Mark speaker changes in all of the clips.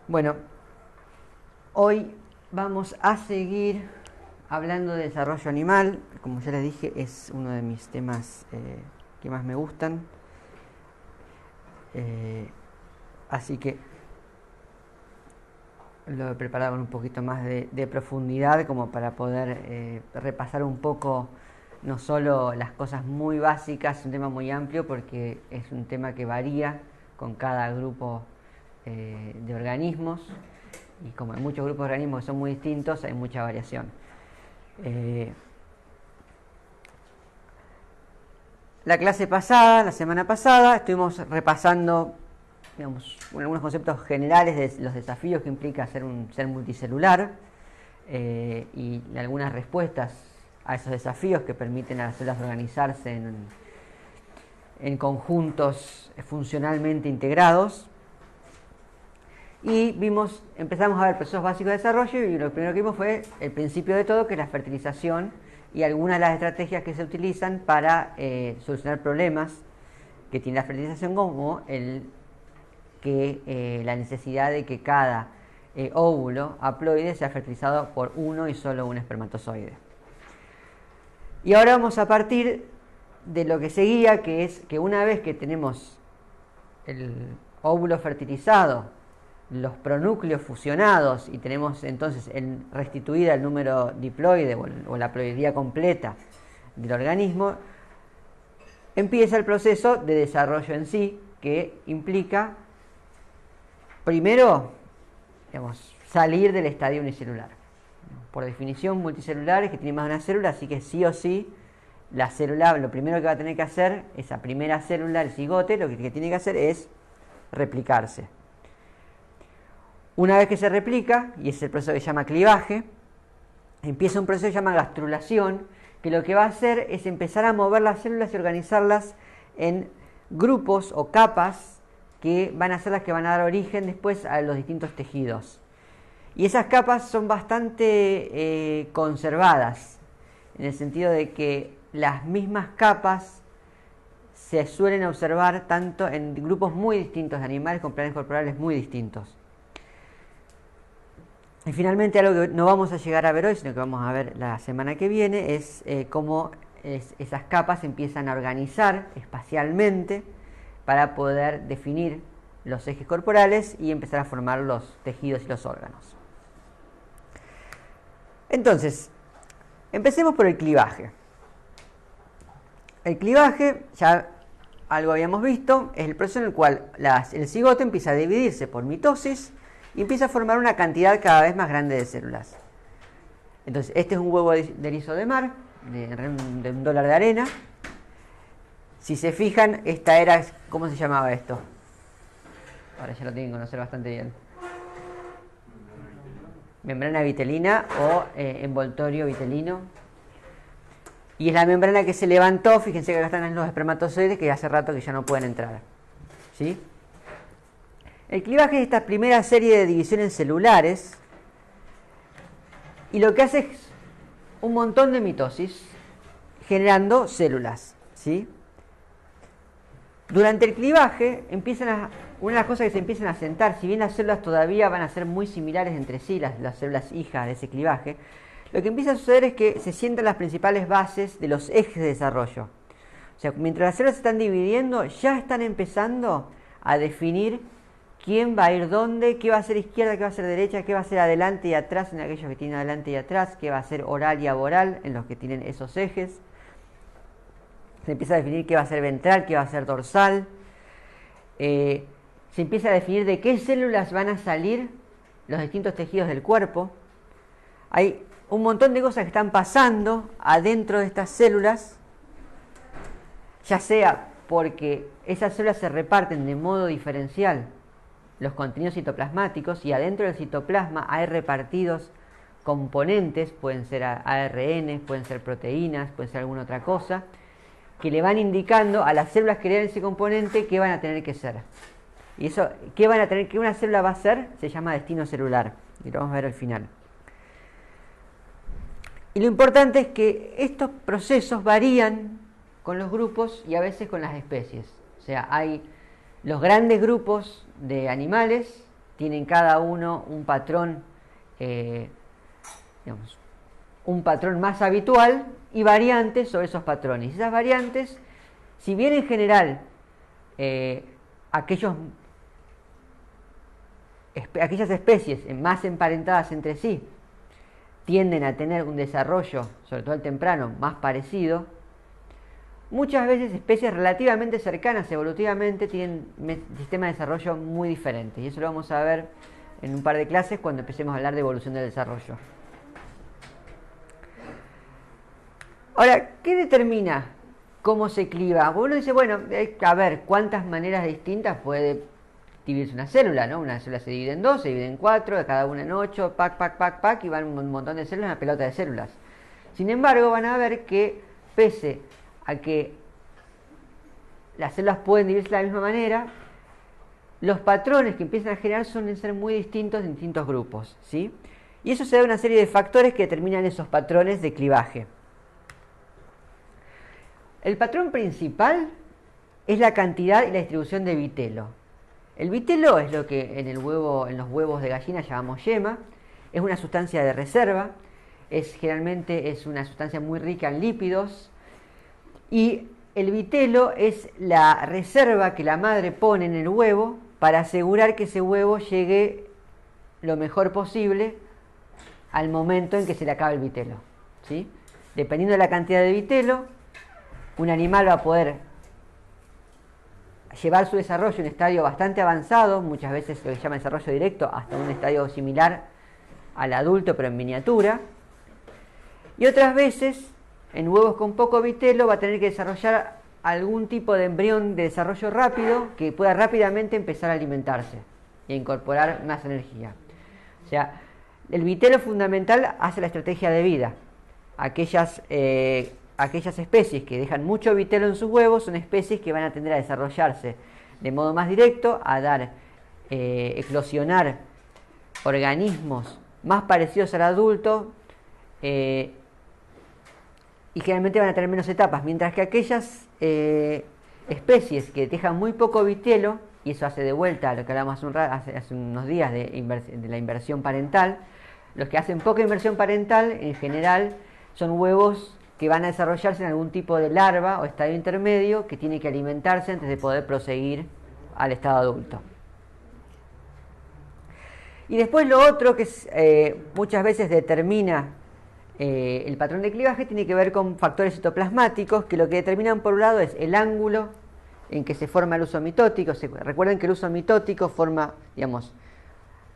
Speaker 1: Bueno, hoy vamos a seguir hablando de desarrollo animal. Como ya les dije, es uno de mis temas que más me gustan. Así que lo he preparado con un poquito más de profundidad, como para poder repasar un poco, no solo las cosas muy básicas, es un tema muy amplio porque es un tema que varía con cada grupo de organismos, y como hay muchos grupos de organismos que son muy distintos, hay mucha variación. La semana pasada, estuvimos repasando, digamos, algunos conceptos generales de los desafíos que implica ser un ser multicelular y algunas respuestas a esos desafíos que permiten a las células organizarse en conjuntos funcionalmente integrados. Y empezamos a ver procesos básicos de desarrollo, y lo primero que vimos fue el principio de todo, que es la fertilización, y algunas de las estrategias que se utilizan para solucionar problemas que tiene la fertilización, como la necesidad de que cada óvulo haploide sea fertilizado por uno y solo un espermatozoide. Y ahora vamos a partir de lo que seguía, que es que una vez que tenemos el óvulo fertilizado, los pronúcleos fusionados, y tenemos entonces restituida el número diploide o la ploidía completa del organismo, empieza el proceso de desarrollo en sí, que implica primero, digamos, salir del estadio unicelular. Por definición, multicelulares que tienen más de una célula, así que sí o sí la célula, lo primero que va a tener que hacer, esa primera célula, el cigote, lo que tiene que hacer es replicarse. Una vez que se replica, y es el proceso que se llama clivaje, empieza un proceso que se llama gastrulación, que lo que va a hacer es empezar a mover las células y organizarlas en grupos o capas que van a ser las que van a dar origen después a los distintos tejidos. Y esas capas son bastante conservadas, en el sentido de que las mismas capas se suelen observar tanto en grupos muy distintos de animales con planes corporales muy distintos. Y finalmente, algo que no vamos a llegar a ver hoy, sino que vamos a ver la semana que viene, es cómo esas capas empiezan a organizar espacialmente para poder definir los ejes corporales y empezar a formar los tejidos y los órganos. Entonces, empecemos por el clivaje. El clivaje, ya algo habíamos visto, es el proceso en el cual el cigote empieza a dividirse por mitosis y empieza a formar una cantidad cada vez más grande de células. Entonces, este es un huevo de erizo de mar, de $1 de arena. Si se fijan, esta era, ¿cómo se llamaba esto? Ahora ya lo tienen que conocer bastante bien. Membrana vitelina o envoltorio vitelino. Y es la membrana que se levantó, fíjense que acá están los espermatozoides, que hace rato que ya no pueden entrar. ¿Sí? El clivaje es esta primera serie de divisiones celulares, y lo que hace es un montón de mitosis generando células. ¿Sí? Durante el clivaje una de las cosas que se empiezan a sentar, si bien las células todavía van a ser muy similares entre sí, las células hijas de ese clivaje, lo que empieza a suceder es que se sientan las principales bases de los ejes de desarrollo. O sea, mientras las células se están dividiendo, ya están empezando a definir quién va a ir dónde, qué va a ser izquierda, qué va a ser derecha, qué va a ser adelante y atrás en aquellos que tienen adelante y atrás, qué va a ser oral y aboral en los que tienen esos ejes. Se empieza a definir qué va a ser ventral, qué va a ser dorsal. Se empieza a definir de qué células van a salir los distintos tejidos del cuerpo. Hay un montón de cosas que están pasando adentro de estas células, ya sea porque esas células se reparten de modo diferencial los contenidos citoplasmáticos, y adentro del citoplasma hay repartidos componentes, pueden ser ARN, pueden ser proteínas, pueden ser alguna otra cosa, que le van indicando a las células que lean ese componente qué van a tener que ser. Y eso, qué una célula va a ser, se llama destino celular, y lo vamos a ver al final. Y lo importante es que estos procesos varían con los grupos y a veces con las especies. O sea, hay los grandes grupos de animales tienen cada uno un patrón, un patrón más habitual y variantes sobre esos patrones. Esas variantes, si bien en general aquellas especies más emparentadas entre sí tienden a tener un desarrollo, sobre todo el temprano, más parecido, muchas veces especies relativamente cercanas evolutivamente tienen sistemas de desarrollo muy diferentes. Y eso lo vamos a ver en un par de clases cuando empecemos a hablar de evolución del desarrollo. Ahora, ¿qué determina cómo se cliva? Uno dice, bueno, a ver, ¿cuántas maneras distintas puede dividirse una célula? ¿No? Una célula se divide en 2, se divide en 4, cada una en 8, pac, y van un montón de células, una pelota de células. Sin embargo, van a ver que pese a que las células pueden dividirse de la misma manera, los patrones que empiezan a generar suelen ser muy distintos en distintos grupos, ¿sí? Y eso se da a una serie de factores que determinan esos patrones de clivaje. El patrón principal es la cantidad y la distribución de vitelo. El vitelo es lo que en los huevos de gallina llamamos yema. Es una sustancia de reserva. Generalmente es una sustancia muy rica en lípidos. Y el vitelo es la reserva que la madre pone en el huevo para asegurar que ese huevo llegue lo mejor posible al momento en que se le acabe el vitelo, ¿sí? Dependiendo de la cantidad de vitelo, un animal va a poder llevar su desarrollo a un estadio bastante avanzado, muchas veces lo que se llama desarrollo directo, hasta un estadio similar al adulto pero en miniatura. Y otras veces, en huevos con poco vitelo, va a tener que desarrollar algún tipo de embrión de desarrollo rápido que pueda rápidamente empezar a alimentarse e incorporar más energía. O sea, el vitelo fundamental hace la estrategia de vida. Aquellas especies que dejan mucho vitelo en sus huevos son especies que van a tender a desarrollarse de modo más directo, a dar, eclosionar organismos más parecidos al adulto, y generalmente van a tener menos etapas, mientras que aquellas especies que dejan muy poco vitelo, y eso hace de vuelta a lo que hablamos hace unos días de la inversión parental, los que hacen poca inversión parental en general son huevos que van a desarrollarse en algún tipo de larva o estadio intermedio que tiene que alimentarse antes de poder proseguir al estado adulto. Y después lo otro que muchas veces determina el patrón de clivaje tiene que ver con factores citoplasmáticos que lo que determinan por un lado es el ángulo en que se forma el uso mitótico. Recuerden que el uso mitótico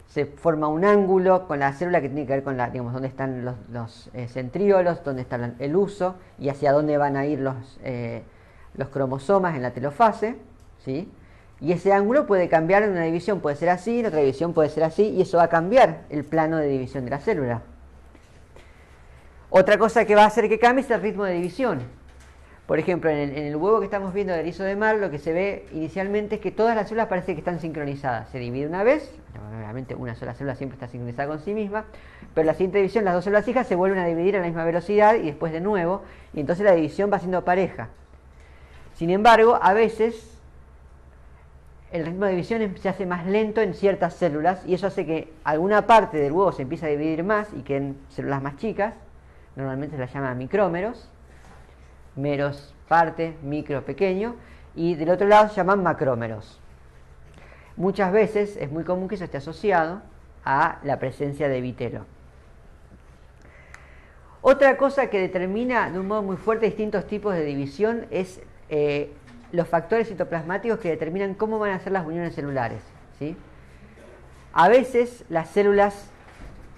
Speaker 1: se forma un ángulo con la célula que tiene que ver con dónde están los centríolos, dónde está el uso y hacia dónde van a ir los cromosomas en la telofase, ¿sí? Y ese ángulo puede cambiar en una división, puede ser así, en otra división puede ser así, y eso va a cambiar el plano de división de la célula. Otra cosa que va a hacer que cambie es el ritmo de división. Por ejemplo, en el huevo que estamos viendo del erizo de mar, lo que se ve inicialmente es que todas las células parece que están sincronizadas. Se divide una vez, obviamente una sola célula siempre está sincronizada con sí misma, pero en la siguiente división las dos células hijas se vuelven a dividir a la misma velocidad y después de nuevo, y entonces la división va siendo pareja. Sin embargo, a veces el ritmo de división se hace más lento en ciertas células y eso hace que alguna parte del huevo se empiece a dividir más y queden células más chicas. Normalmente se las llama micrómeros. Meros, parte, micro, pequeño, y del otro lado se llaman macrómeros. Muchas veces es muy común que eso esté asociado a la presencia de vitelo. Otra cosa que determina de un modo muy fuerte distintos tipos de división es los factores citoplasmáticos que determinan cómo van a ser las uniones celulares, ¿sí? A veces las células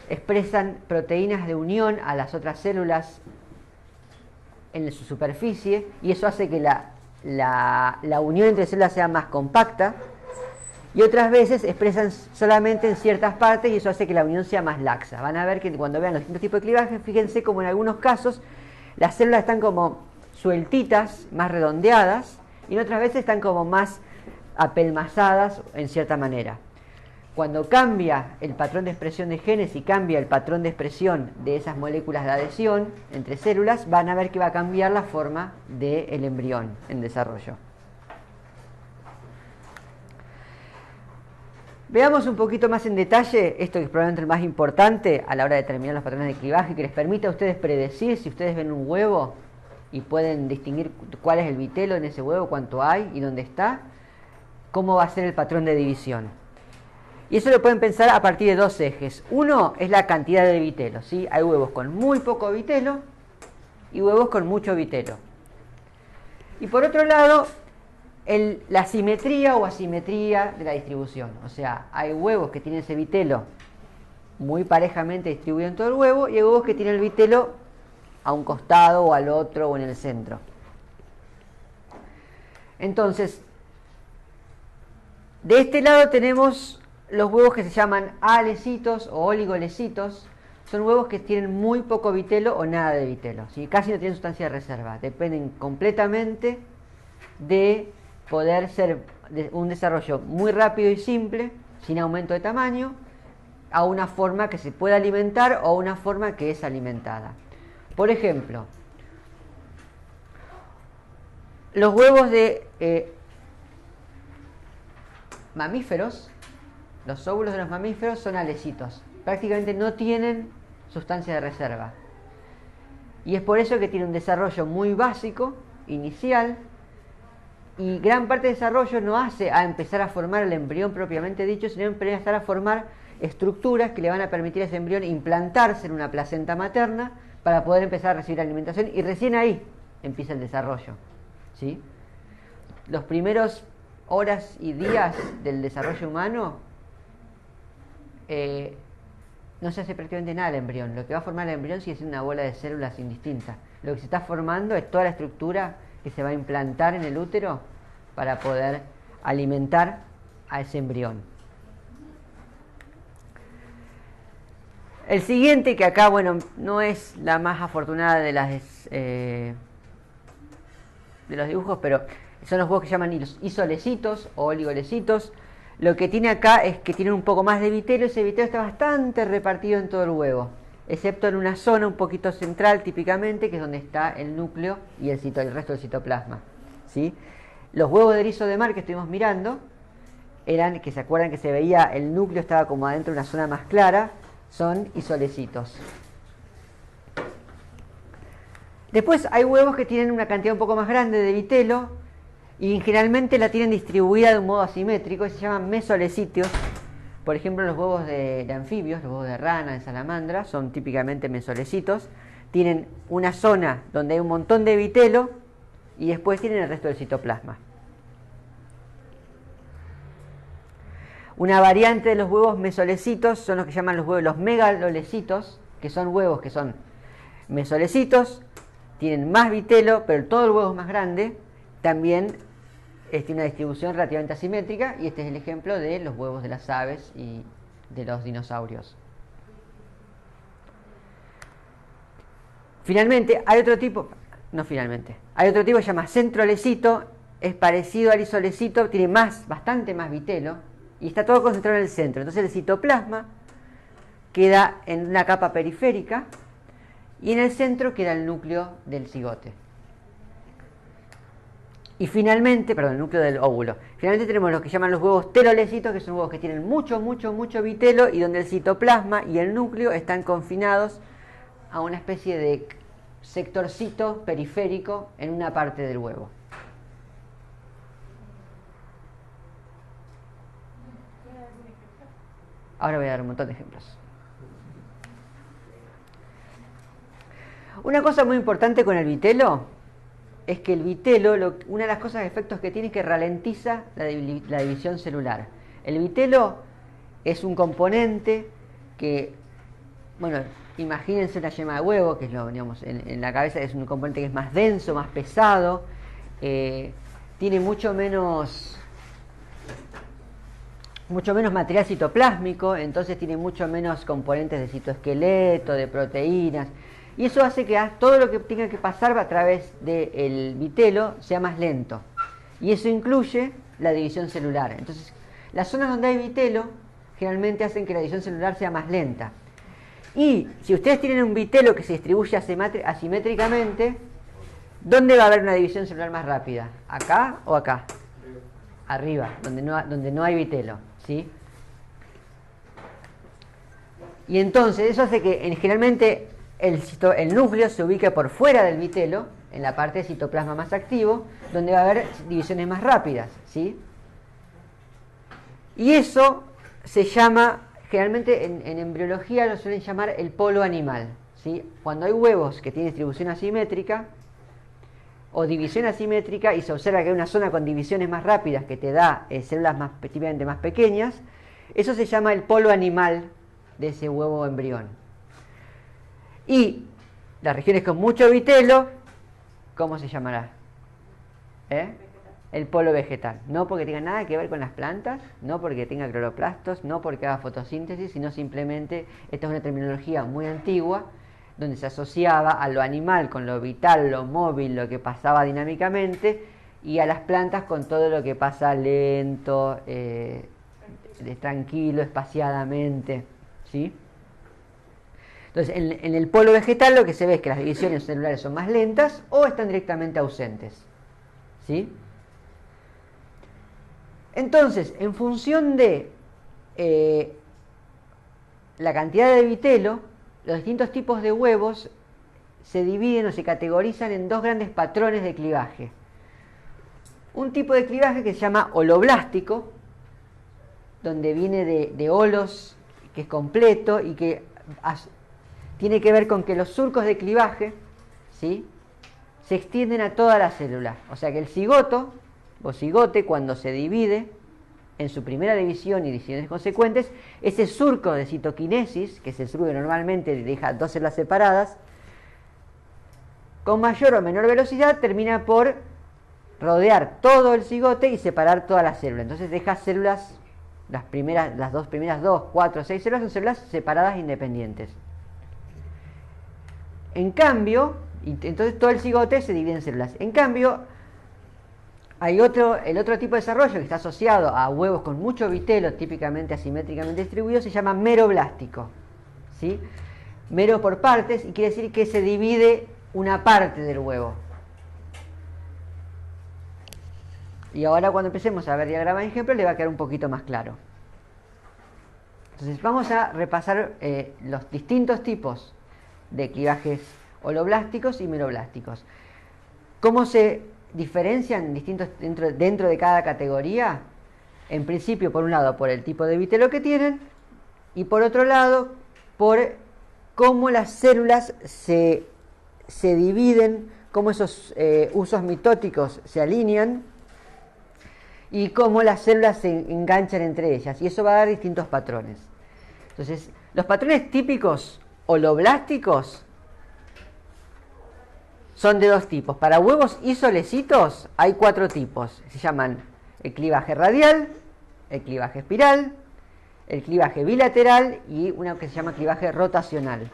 Speaker 1: expresan proteínas de unión a las otras células en su superficie y eso hace que la unión entre células sea más compacta, y otras veces expresan solamente en ciertas partes y eso hace que la unión sea más laxa. Van a ver que cuando vean los distintos tipos de clivaje, fíjense como en algunos casos las células están como sueltitas, más redondeadas, y en otras veces están como más apelmazadas en cierta manera. Cuando cambia el patrón de expresión de genes y cambia el patrón de expresión de esas moléculas de adhesión entre células, van a ver que va a cambiar la forma del embrión en desarrollo. Veamos un poquito más en detalle esto que es probablemente el más importante a la hora de determinar los patrones de clivaje, que les permite a ustedes predecir si ustedes ven un huevo y pueden distinguir cuál es el vitelo en ese huevo, cuánto hay y dónde está, cómo va a ser el patrón de división. Y eso lo pueden pensar a partir de dos ejes. Uno es la cantidad de vitelo, ¿sí? Hay huevos con muy poco vitelo y huevos con mucho vitelo. Y por otro lado, la simetría o asimetría de la distribución. O sea, hay huevos que tienen ese vitelo muy parejamente distribuido en todo el huevo y hay huevos que tienen el vitelo a un costado o al otro o en el centro. Entonces, de este lado tenemos los huevos que se llaman alecitos o oligolecitos. Son huevos que tienen muy poco vitelo o nada de vitelo, ¿sí? Casi no tienen sustancia de reserva. Dependen completamente de poder ser un desarrollo muy rápido y simple, sin aumento de tamaño, a una forma que se pueda alimentar o a una forma que es alimentada. Por ejemplo, los huevos de mamíferos, los óvulos de los mamíferos son alecitos. Prácticamente no tienen sustancia de reserva. Y es por eso que tiene un desarrollo muy básico, inicial, y gran parte del desarrollo no hace a empezar a formar el embrión propiamente dicho, sino empezar a formar estructuras que le van a permitir a ese embrión implantarse en una placenta materna para poder empezar a recibir alimentación, y recién ahí empieza el desarrollo, ¿sí? Los primeros horas y días del desarrollo humano no se hace prácticamente nada al embrión. Lo que va a formar el embrión sigue siendo una bola de células indistintas. Lo que se está formando es toda la estructura que se va a implantar en el útero para poder alimentar a ese embrión. El siguiente, que acá, bueno, no es la más afortunada de los dibujos, pero son los huevos que se llaman isolecitos o oligolecitos. Lo que tiene acá es que tienen un poco más de vitelo. Ese vitelo está bastante repartido en todo el huevo, excepto en una zona un poquito central típicamente, que es donde está el núcleo y el resto del citoplasma, ¿sí? Los huevos de erizo de mar que estuvimos mirando eran, que se acuerdan que se veía el núcleo estaba como adentro de una zona más clara, son isolecitos. Después hay huevos que tienen una cantidad un poco más grande de vitelo y generalmente la tienen distribuida de un modo asimétrico y se llaman mesolecitos. Por ejemplo, los huevos de anfibios, los huevos de rana, de salamandra, son típicamente mesolecitos. Tienen una zona donde hay un montón de vitelo y después tienen el resto del citoplasma. Una variante de los huevos mesolecitos son los que llaman los megalolecitos, que son huevos que son mesolecitos, tienen más vitelo, pero todo el huevo es más grande. También tiene una distribución relativamente asimétrica, y este es el ejemplo de los huevos de las aves y de los dinosaurios. Finalmente, hay otro tipo que se llama centrolecito, es parecido al isolecito, tiene bastante más vitelo, y está todo concentrado en el centro. Entonces el citoplasma queda en una capa periférica, y en el centro queda el núcleo del cigote. Y finalmente, el núcleo del óvulo. Finalmente tenemos los que llaman los huevos telolecitos, que son huevos que tienen mucho vitelo y donde el citoplasma y el núcleo están confinados a una especie de sectorcito periférico en una parte del huevo. Ahora voy a dar un montón de ejemplos. Una cosa muy importante con el vitelo es que el vitelo, una de las cosas, efectos que tiene, es que ralentiza la división celular. El vitelo es un componente que, imagínense una yema de huevo, que es en la cabeza es un componente que es más denso, más pesado, tiene mucho menos material citoplásmico, entonces tiene mucho menos componentes de citoesqueleto, de proteínas. Y eso hace que todo lo que tenga que pasar a través del vitelo sea más lento. Y eso incluye la división celular. Entonces, las zonas donde hay vitelo generalmente hacen que la división celular sea más lenta. Y si ustedes tienen un vitelo que se distribuye asimétricamente, ¿dónde va a haber una división celular más rápida? ¿Acá o acá? Arriba, donde no hay vitelo, ¿sí? Y entonces eso hace que generalmente el núcleo se ubique por fuera del vitelo, en la parte de citoplasma más activo, donde va a haber divisiones más rápidas, ¿sí? Y eso se llama, generalmente en embriología lo suelen llamar el polo animal, ¿sí? Cuando hay huevos que tienen distribución asimétrica o división asimétrica y se observa que hay una zona con divisiones más rápidas que te da células típicamente más pequeñas, eso se llama el polo animal de ese huevo embrión. Y las regiones con mucho vitelo, ¿cómo se llamará? El polo vegetal. No porque tenga nada que ver con las plantas, no porque tenga cloroplastos, no porque haga fotosíntesis, sino simplemente, esta es una terminología muy antigua, donde se asociaba a lo animal con lo vital, lo móvil, lo que pasaba dinámicamente, y a las plantas con todo lo que pasa lento, tranquilo, espaciadamente, ¿sí? Entonces, en el polo vegetal lo que se ve es que las divisiones celulares son más lentas o están directamente ausentes, ¿sí? Entonces, en función de la cantidad de vitelo, los distintos tipos de huevos se dividen o se categorizan en dos grandes patrones de clivaje. Un tipo de clivaje que se llama holoblástico, donde viene de holos, que es completo y que tiene que ver con que los surcos de clivaje, ¿sí?, se extienden a toda la célula. O sea que el cigoto o cigote, cuando se divide en su primera división y divisiones consecuentes, ese surco de citoquinesis, que es el surco que normalmente deja dos células separadas, con mayor o menor velocidad termina por rodear todo el cigote y separar toda la célula. Entonces deja células, las primeras 2, 4, 6 células son células separadas e independientes. En cambio, entonces todo el cigote se divide en células. En cambio, hay el otro tipo de desarrollo que está asociado a huevos con mucho vitelo, típicamente asimétricamente distribuido, se llama meroblástico, ¿sí? Mero por partes, y quiere decir que se divide una parte del huevo. Y ahora cuando empecemos a ver diagramas de ejemplo le va a quedar un poquito más claro. Entonces vamos a repasar los distintos tipos de clivajes holoblásticos y meroblásticos. ¿Cómo se diferencian dentro de cada categoría? En principio, por un lado, por el tipo de vitelo que tienen, y por otro lado, por cómo las células se dividen, cómo esos usos mitóticos se alinean y cómo las células se enganchan entre ellas. Y eso va a dar distintos patrones. Entonces, los patrones típicos holoblásticos son de dos tipos. Para huevos isolecitos hay 4 tipos. Se llaman el clivaje radial, el clivaje espiral, el clivaje bilateral y una que se llama clivaje rotacional.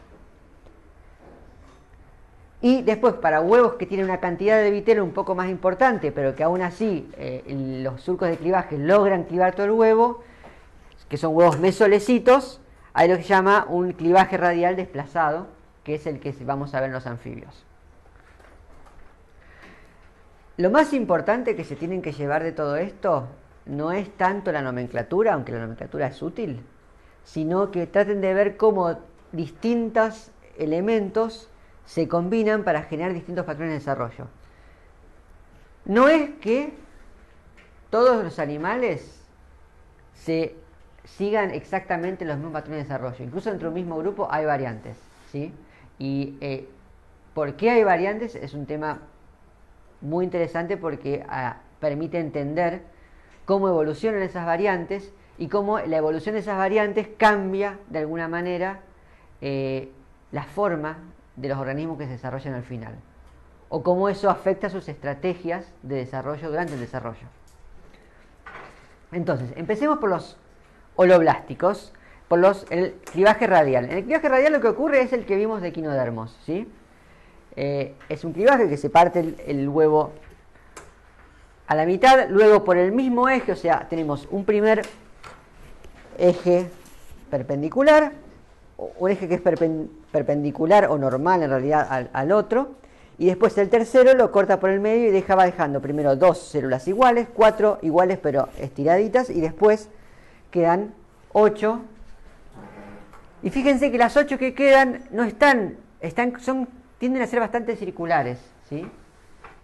Speaker 1: Y después, para huevos que tienen una cantidad de vitelo un poco más importante, pero que aún así los surcos de clivaje logran clivar todo el huevo, que son huevos mesolecitos, hay lo que se llama un clivaje radial desplazado, que es el que vamos a ver en los anfibios. Lo más importante que se tienen que llevar de todo esto no es tanto la nomenclatura, aunque la nomenclatura es útil, sino que traten de ver cómo distintos elementos se combinan para generar distintos patrones de desarrollo. No es que todos los animales se sigan exactamente los mismos patrones de desarrollo. Incluso dentro de un mismo grupo hay variantes, ¿sí? Y ¿por qué hay variantes? Es un tema muy interesante porque permite entender cómo evolucionan esas variantes y cómo la evolución de esas variantes cambia de alguna manera la forma de los organismos que se desarrollan al final, o cómo eso afecta sus estrategias de desarrollo durante el desarrollo. Entonces, empecemos por los holoblásticos, por el clivaje radial. En el clivaje radial lo que ocurre es el que vimos de equinodermos, ¿sí? Es un clivaje que se parte el huevo a la mitad, luego por el mismo eje, o sea, tenemos un primer eje perpendicular, un eje que es perpendicular o normal en realidad al otro, y después el tercero lo corta por el medio y va dejando primero 2 células iguales, 4 iguales pero estiraditas, y después quedan 8 Y fíjense que las 8 que quedan no tienden a ser bastante circulares, ¿sí?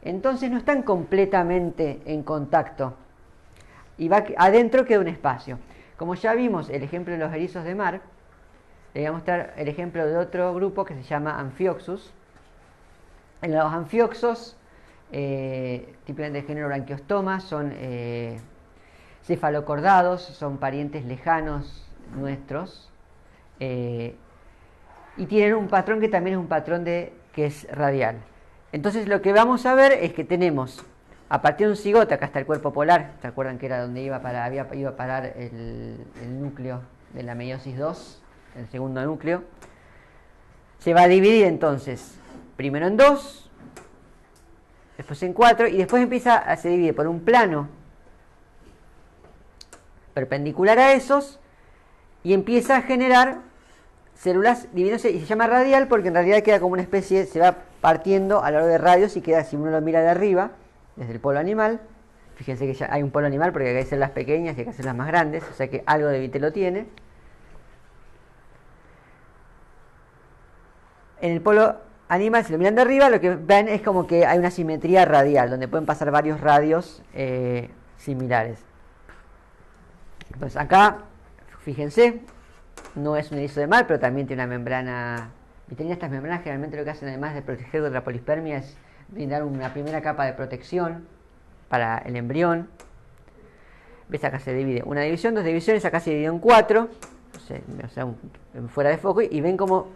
Speaker 1: Entonces no están completamente en contacto. Y adentro queda un espacio. Como ya vimos el ejemplo de los erizos de mar, le voy a mostrar el ejemplo de otro grupo que se llama Amphioxus. En los anfioxos, típicamente de género Branchiostoma, son cefalocordados, son parientes lejanos nuestros, y tienen un patrón que también es un patrón que es radial. Entonces lo que vamos a ver es que tenemos, a partir de un cigoto, acá está el cuerpo polar, ¿se acuerdan que era donde iba a parar el núcleo de la meiosis 2, el segundo núcleo? Se va a dividir entonces, primero en 2, después en 4, y después se divide por un plano perpendicular a esos, y empieza a generar células dividiéndose, y se llama radial porque en realidad queda como una especie, se va partiendo a lo largo de radios y queda, si uno lo mira de arriba, desde el polo animal, fíjense que ya hay un polo animal porque acá hay células pequeñas y acá hay células más grandes, o sea que algo de vitelo tiene. En el polo animal, si lo miran de arriba, lo que ven es como que hay una simetría radial, donde pueden pasar varios radios similares. Entonces acá, fíjense, no es un erizo de mar, pero también tiene una membrana vitelina. Estas membranas generalmente lo que hacen, además de proteger contra la polispermia, es brindar una primera capa de protección para el embrión. ¿Ves? Acá se divide una división, 2 divisiones, acá se divide en 4, o sea, fuera de foco, y ven cómo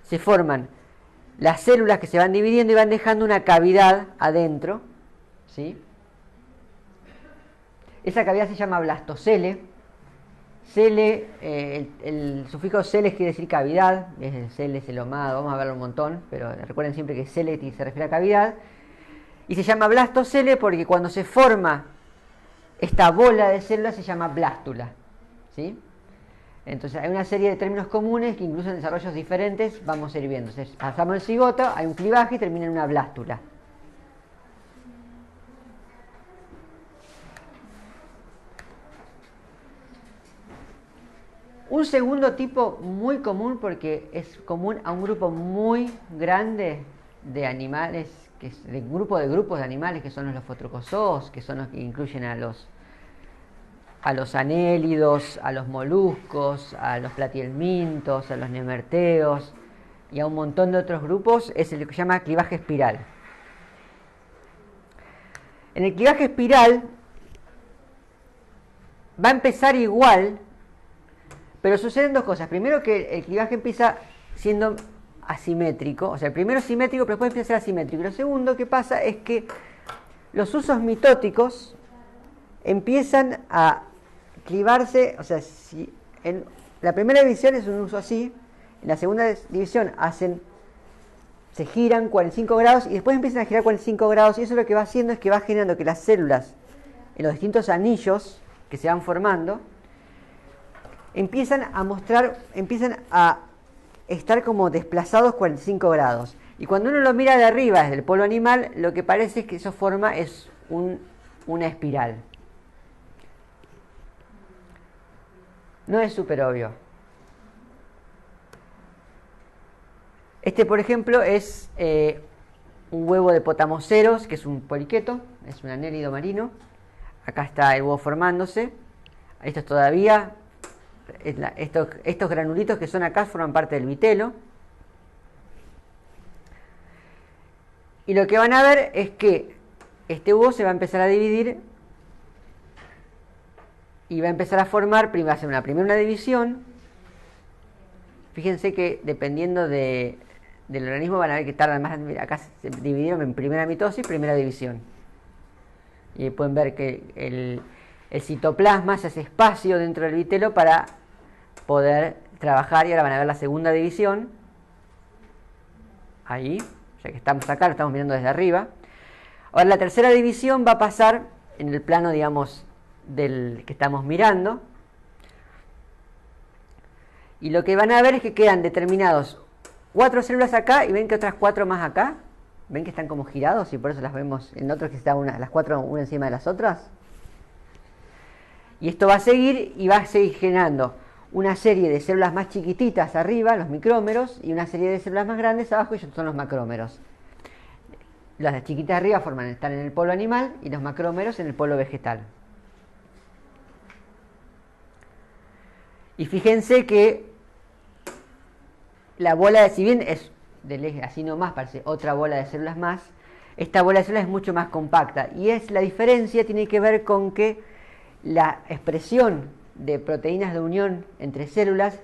Speaker 1: se forman las células que se van dividiendo y van dejando una cavidad adentro, ¿sí? Esa cavidad se llama blastocele. Cele, el sufijo celes quiere decir cavidad, es cele, celomado, vamos a verlo un montón, pero recuerden siempre que cele se refiere a cavidad. Y se llama blastocele porque cuando se forma esta bola de células se llama blástula, ¿sí? Entonces hay una serie de términos comunes que incluso en desarrollos diferentes vamos a ir viendo. Entonces, pasamos el cigoto, hay un clivaje y termina en una blástula. Un segundo tipo muy común, porque es común a un grupo muy grande de animales, que es de grupos de animales, que son los fotrocozoos, que son los que incluyen a los anélidos, a los moluscos, a los platihelmintos, a los nemerteos y a un montón de otros grupos, es el que se llama clivaje espiral. En el clivaje espiral va a empezar igual, pero suceden dos cosas. Primero, que el clivaje empieza siendo asimétrico, o sea, el primero es simétrico, pero después empieza a ser asimétrico. Y lo segundo que pasa es que los usos mitóticos empiezan a clivarse, o sea, si en la primera división es un uso así, en la segunda división se giran 45 grados y después empiezan a girar 45 grados, y eso lo que va haciendo es que va generando que las células en los distintos anillos que se van formando empiezan a estar como desplazados 45 grados. Y cuando uno lo mira de arriba, desde el polo animal, lo que parece es que eso forma una espiral. No es súper obvio. Este, por ejemplo, es un huevo de potamoceros, que es un poliqueto, es un anélido marino. Acá está el huevo formándose. Esto es todavía... Estos granulitos que son acá forman parte del vitelo. Y lo que van a ver es que este huevo se va a empezar a dividir y va a empezar a formar, va a hacer primero una división. Fíjense que dependiendo del organismo van a ver que tardan más. Acá se dividieron en primera mitosis, primera división. Y pueden ver que el citoplasma se hace espacio dentro del vitelo para poder trabajar, y ahora van a ver la segunda división. Ahí, ya que estamos acá, lo estamos mirando desde arriba. Ahora la tercera división va a pasar en el plano, digamos, del que estamos mirando. Y lo que van a ver es que quedan determinados 4 células acá y ven que otras 4 más acá. ¿Ven que están como girados? Y por eso las vemos en otros que están las 4 una encima de las otras. Y esto va a seguir y va a seguir generando una serie de células más chiquititas arriba, los micrómeros, y una serie de células más grandes abajo, y son los macrómeros. Las chiquitas arriba están en el polo animal y los macrómeros en el polo vegetal. Y fíjense que la bola, si bien es del eje así nomás, parece otra bola de células más, esta bola de células es mucho más compacta. Y la diferencia tiene que ver con que la expresión de proteínas de unión entre células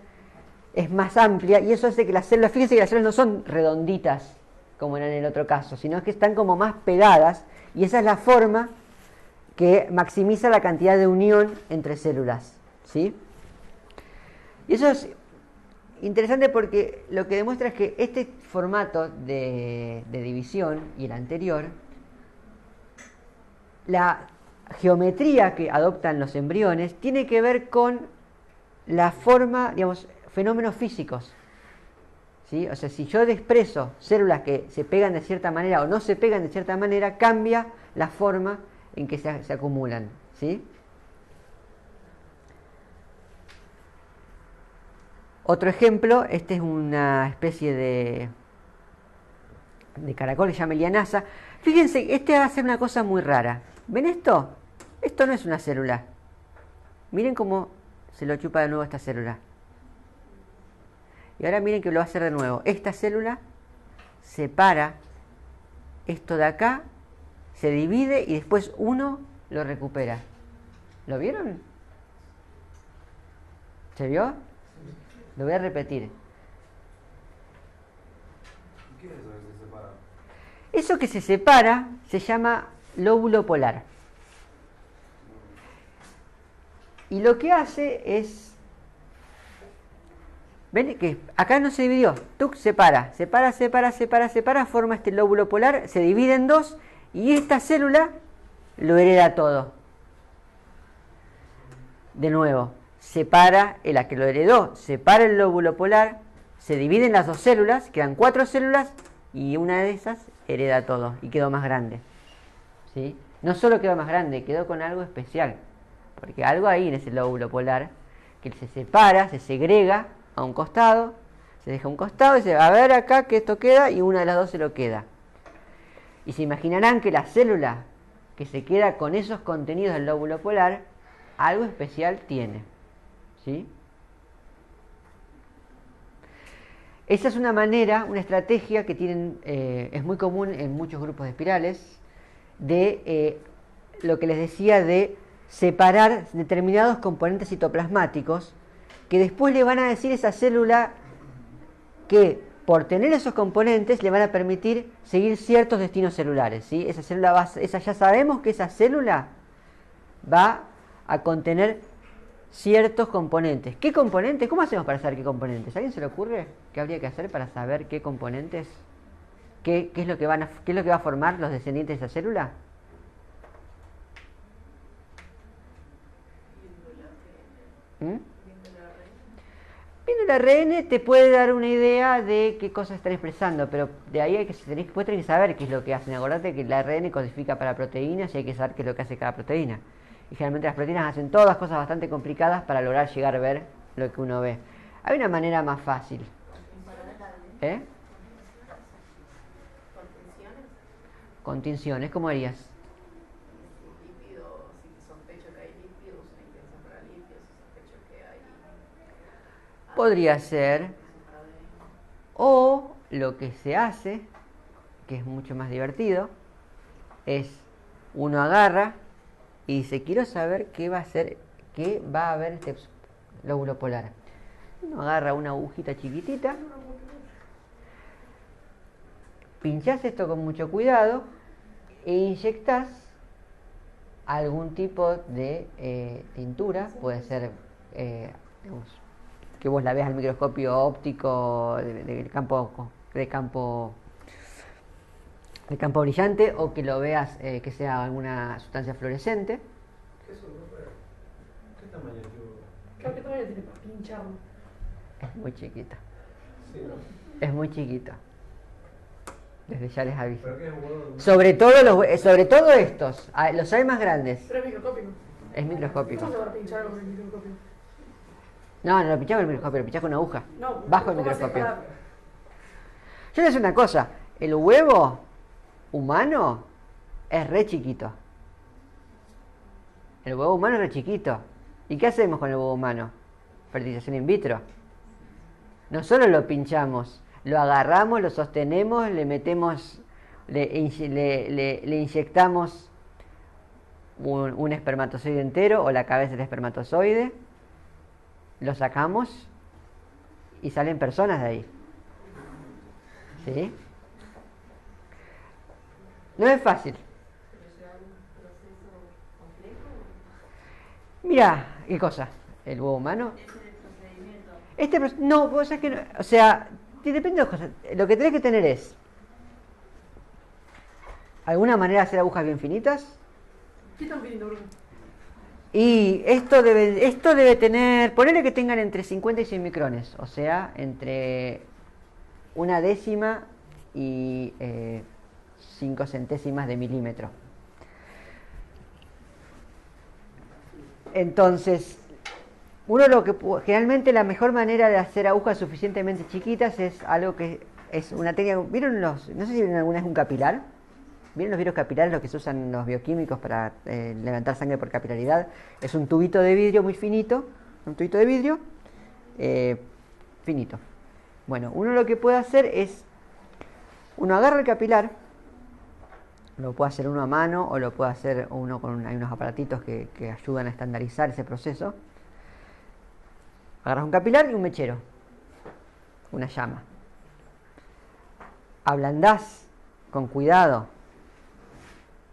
Speaker 1: es más amplia, y eso hace que las células, fíjense que las células no son redonditas como era en el otro caso, sino que están como más pegadas, y esa es la forma que maximiza la cantidad de unión entre células, ¿sí? Y eso es interesante porque lo que demuestra es que este formato de división y el anterior, la geometría que adoptan los embriones tiene que ver con la forma, digamos, fenómenos físicos, ¿sí? O sea, si yo expreso células que se pegan de cierta manera o no se pegan de cierta manera, cambia la forma en que se acumulan, ¿sí? Otro ejemplo, este es una especie de caracol que se llama lianasa. Fíjense, este va a ser una cosa muy rara. ¿Ven esto? Esto no es una célula. Miren cómo se lo chupa de nuevo esta célula. Y ahora miren que lo va a hacer de nuevo. Esta célula separa esto de acá, se divide y después uno lo recupera. ¿Lo vieron? ¿Se vio? Lo voy a repetir.
Speaker 2: ¿Qué es eso que se separa?
Speaker 1: Eso que se separa se llama lóbulo polar. Y lo que hace es... ¿Ven? Que acá no se dividió. Tuc, separa, forma este lóbulo polar, se divide en dos y esta célula lo hereda todo. De nuevo, separa, la que lo heredó, separa el lóbulo polar, se dividen las dos células, quedan 4 células y una de esas hereda todo y quedó más grande, ¿sí? No solo quedó más grande, quedó con algo especial, porque algo ahí en ese lóbulo polar que se separa, se segrega a un costado, se deja a un costado y se va a ver acá que esto queda y una de las dos se lo queda. Y se imaginarán que la célula que se queda con esos contenidos del lóbulo polar algo especial tiene, ¿sí? Esa es una manera, una estrategia que tienen, es muy común en muchos grupos de espirales, de lo que les decía de separar determinados componentes citoplasmáticos que después le van a decir a esa célula que por tener esos componentes le van a permitir seguir ciertos destinos celulares, ¿sí? Esa célula ya sabemos que esa célula va a contener ciertos componentes. ¿Qué componentes? ¿Cómo hacemos para saber qué componentes? ¿A alguien se le ocurre qué habría que hacer para saber qué componentes? ¿Qué es lo que qué es lo que va a formar los descendientes de esa célula? Viendo el ARN te puede dar una idea de qué cosas están expresando, pero de ahí después tenés que saber qué es lo que hacen. Acordate que el ARN codifica para proteínas y hay que saber qué es lo que hace cada proteína. Y generalmente las proteínas hacen todas cosas bastante complicadas para lograr llegar a ver lo que uno ve. Hay una manera más fácil. ¿Eh? Continciones, ¿cómo harías?
Speaker 3: Lípidos, si sospecho que hay lípidos, una intención para lípidos, si sospecho que hay...
Speaker 1: Podría ser. O lo que se hace, que es mucho más divertido, es uno agarra y dice, quiero saber qué va a haber este lóbulo polar. Uno agarra una agujita chiquitita, pinchás esto con mucho cuidado e inyectás algún tipo de tintura, puede ser digamos, que vos la veas al microscopio óptico de campo brillante, o que lo veas que sea alguna sustancia fluorescente.
Speaker 2: ¿Qué es un profe? ¿Qué tamaño tiene?
Speaker 4: Claro, ¿qué tamaño tiene para pincharlo?
Speaker 1: Es muy chiquito.
Speaker 2: Sí, ¿no?
Speaker 1: Es muy chiquito. Desde ya les aviso.
Speaker 2: ¿Pero qué es un huevo?
Speaker 1: Sobre todo estos, los hay más grandes.
Speaker 4: Pero es microscópico.
Speaker 1: Es microscópico.
Speaker 4: ¿Cómo se va a pinchar algo con el microscopio?
Speaker 1: No, no lo pinchás con el microscopio, lo pinchás con una aguja.
Speaker 4: No,
Speaker 1: Bajo el
Speaker 4: ¿cómo haces
Speaker 1: microscopio.
Speaker 4: para-
Speaker 1: Yo le voy a decir una cosa. El huevo humano es re chiquito. El huevo humano es re chiquito. ¿Y qué hacemos con el huevo humano? Fertilización in vitro. No solo lo pinchamos, lo agarramos, lo sostenemos, le metemos, le inyectamos un espermatozoide entero o la cabeza del espermatozoide, lo sacamos y salen personas de ahí. ¿Sí? No es fácil. Mira, ¿qué cosa? ¿El huevo humano? No, vos sabés que no, o sea, depende de cosas. Lo que tenés que tener es alguna manera de hacer agujas bien finitas.
Speaker 4: ¿Qué tan finito, Bruno?
Speaker 1: Y esto debe tener, ponele que tengan entre 50 y 100 micrones, o sea, entre una décima y 5 centésimas de milímetro. Entonces, generalmente la mejor manera de hacer agujas suficientemente chiquitas es algo que es una técnica. No sé si vieron alguna vez un capilar? ¿Vieron los virus capilares, los que se usan los bioquímicos para levantar sangre por capilaridad? Es un tubito de vidrio muy finito, finito. Bueno, uno lo que puede hacer es, uno agarra el capilar, lo puede hacer uno a mano o lo puede hacer uno hay unos aparatitos que ayudan a estandarizar ese proceso. Agarras un capilar y un mechero, una llama. Ablandás con cuidado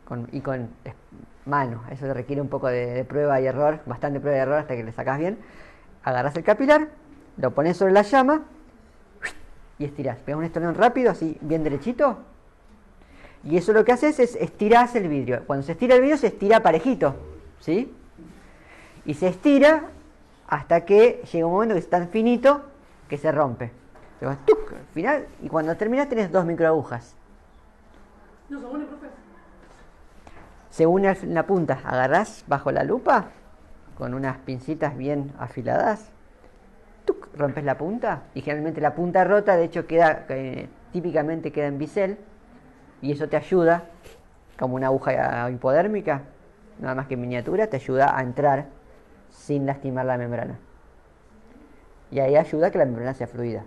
Speaker 1: con mano. Eso requiere un poco de prueba y error, bastante prueba y error hasta que le sacás bien. Agarrás el capilar, lo pones sobre la llama y estirás. Pegás un estirón rápido, así bien derechito. Y eso lo que haces es estirás el vidrio. Cuando se estira el vidrio se estira parejito, ¿sí? Y se estira hasta que llega un momento que es tan finito que se rompe. Al final, y cuando terminás tenés 2 microagujas.
Speaker 4: No, se une, profe.
Speaker 1: Se une en la punta, agarrás bajo la lupa con unas pincitas bien afiladas, rompes la punta y generalmente la punta rota, de hecho típicamente queda en bisel y eso te ayuda, como una aguja hipodérmica, nada más que en miniatura, te ayuda a entrar sin lastimar la membrana. Y ahí ayuda a que la membrana sea fluida.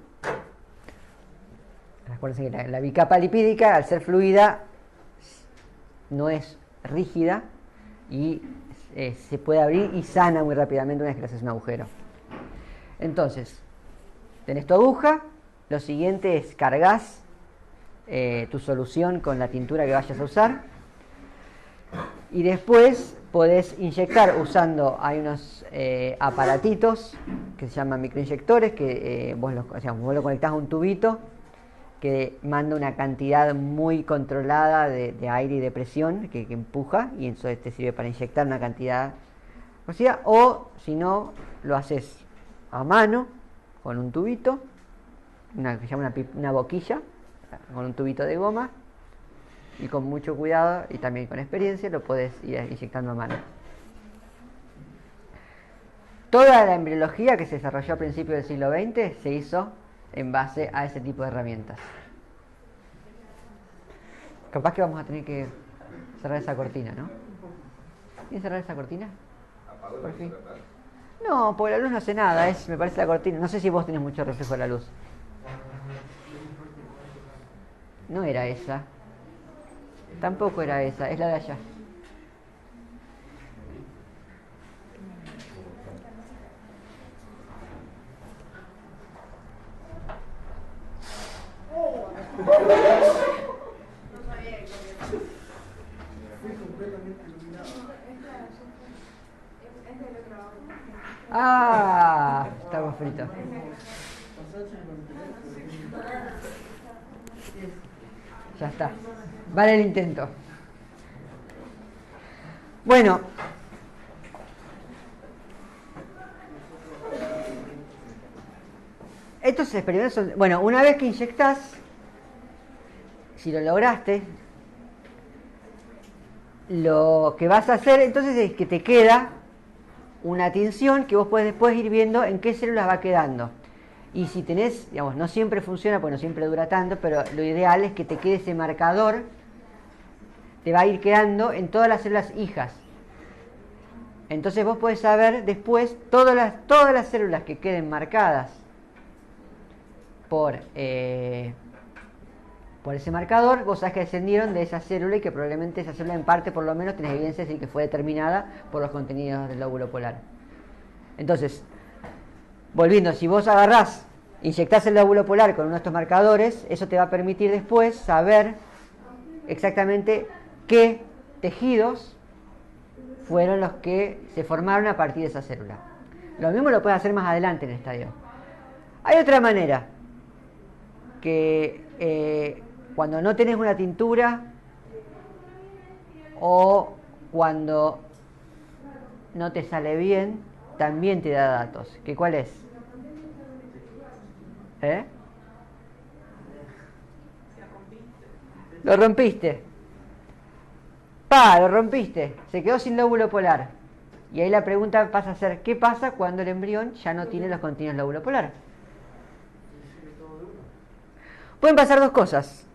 Speaker 1: Acuérdense que la bicapa lipídica, al ser fluida, no es rígida y se puede abrir y sana muy rápidamente una vez que le haces un agujero. Entonces, tenés tu aguja, lo siguiente es cargas tu solución con la tintura que vayas a usar y después podés inyectar usando, hay unos aparatitos que se llaman microinyectores que vos lo conectás a un tubito que manda una cantidad muy controlada de aire y de presión que empuja y eso te sirve para inyectar una cantidad o si no lo haces a mano con un tubito, que se llama una boquilla con un tubito de goma y con mucho cuidado y también con experiencia lo podés ir inyectando a mano. Toda la embriología que se desarrolló a principios del siglo XX se hizo en base a ese tipo de herramientas. Capaz que vamos a tener que cerrar esa cortina, ¿no? ¿Quieres cerrar esa cortina? Por fin. No, porque la luz no hace nada, me parece la cortina. No sé si vos tenés mucho reflejo de la luz. No era esa. Tampoco era esa, es la de allá. Ah, estamos fritos. Ya está. Vale el intento. Bueno. Estos experimentos son... Bueno, una vez que inyectás, si lo lograste, lo que vas a hacer entonces es que te queda una tinción que vos podés después ir viendo en qué células va quedando. Y si tenés, digamos, no siempre funciona, porque no siempre dura tanto, pero lo ideal es que te quede ese marcador, te va a ir quedando en todas las células hijas. Entonces vos podés saber después todas las células que queden marcadas por ese marcador, vos sabés que descendieron de esa célula y que probablemente esa célula en parte por lo menos tenés evidencia de que fue determinada por los contenidos del lóbulo polar. Entonces, volviendo, si vos agarrás, inyectás el lóbulo polar con uno de estos marcadores, eso te va a permitir después saber exactamente qué tejidos fueron los que se formaron a partir de esa célula. Lo mismo lo puedes hacer más adelante en el estadio. Hay otra manera, que cuando no tenés una tintura o cuando no te sale bien, también te da datos. ¿Qué cuál es? Lo rompiste. Lo rompiste. Se quedó sin lóbulo polar. Y ahí la pregunta pasa a ser, ¿qué pasa cuando el embrión ya no tiene los contenidos del lóbulo polar? Pueden pasar dos cosas.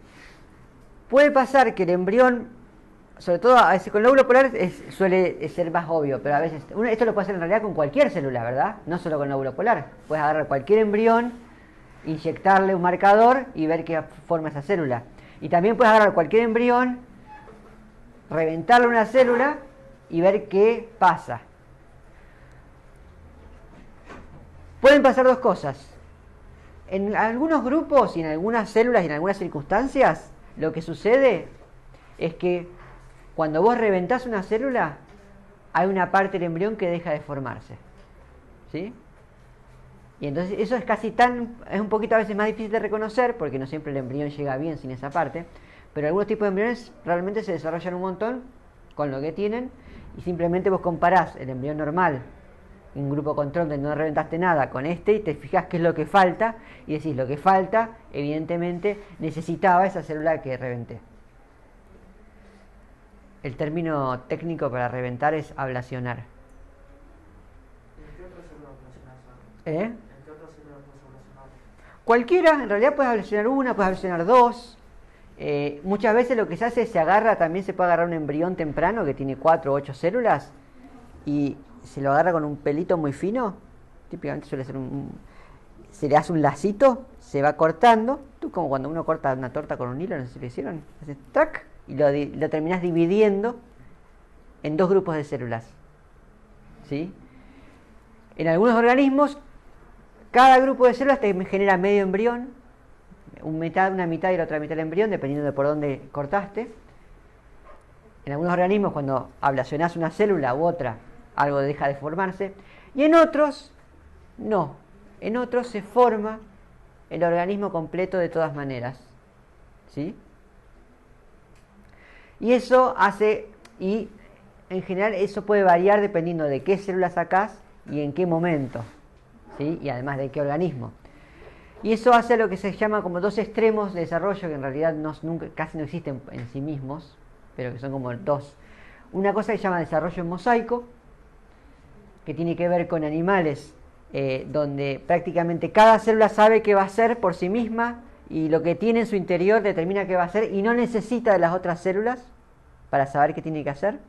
Speaker 1: Puede pasar que el embrión, sobre todo a veces con el lóbulo polar suele ser más obvio, pero a veces, esto lo puede hacer en realidad con cualquier célula, ¿verdad? No solo con el lóbulo polar. Puedes agarrar cualquier embrión, inyectarle un marcador y ver qué forma esa célula. Y también puedes agarrar cualquier embrión, reventarle una célula y ver qué pasa. Pueden pasar dos cosas. En algunos grupos y en algunas células y en algunas circunstancias, lo que sucede es que cuando vos reventás una célula, hay una parte del embrión que deja de formarse. ¿Sí? Y entonces eso es un poquito a veces más difícil de reconocer, porque no siempre el embrión llega bien sin esa parte, pero algunos tipos de embriones realmente se desarrollan un montón con lo que tienen, y simplemente vos comparás el embrión normal, un grupo control donde no reventaste nada, con este, y te fijas qué es lo que falta, y decís, lo que falta, evidentemente, necesitaba esa célula que reventé. El término técnico para reventar es ablacionar.
Speaker 5: ¿En qué otras células ablacionás?
Speaker 1: ¿Eh?
Speaker 5: ¿En qué otras células puedes ablacionar?
Speaker 1: Cualquiera, en realidad puedes ablacionar una, puedes ablacionar dos. Muchas veces lo que se hace es también se puede agarrar un embrión temprano que tiene 4 o 8 células y se lo agarra con un pelito muy fino, típicamente suele ser se le hace un lacito, se va cortando, tú como cuando uno corta una torta con un hilo, no sé si lo hicieron, haces ¡tac! Y lo terminás dividiendo en dos grupos de células. ¿Sí? En algunos organismos, cada grupo de células te genera medio embrión, una mitad y la otra mitad del embrión, dependiendo de por dónde cortaste. En algunos organismos, cuando ablacionás una célula u otra, algo deja de formarse. Y en otros, no. En otros se forma el organismo completo de todas maneras. ¿Sí? Y eso hace, y en general eso puede variar dependiendo de qué célula sacás y en qué momento. ¿Sí? Y además de qué organismo. Y eso hace lo que se llama como dos extremos de desarrollo que en realidad casi no existen en sí mismos, pero que son como dos. Una cosa que se llama desarrollo en mosaico, que tiene que ver con animales donde prácticamente cada célula sabe qué va a hacer por sí misma y lo que tiene en su interior determina qué va a hacer y no necesita de las otras células para saber qué tiene que hacer.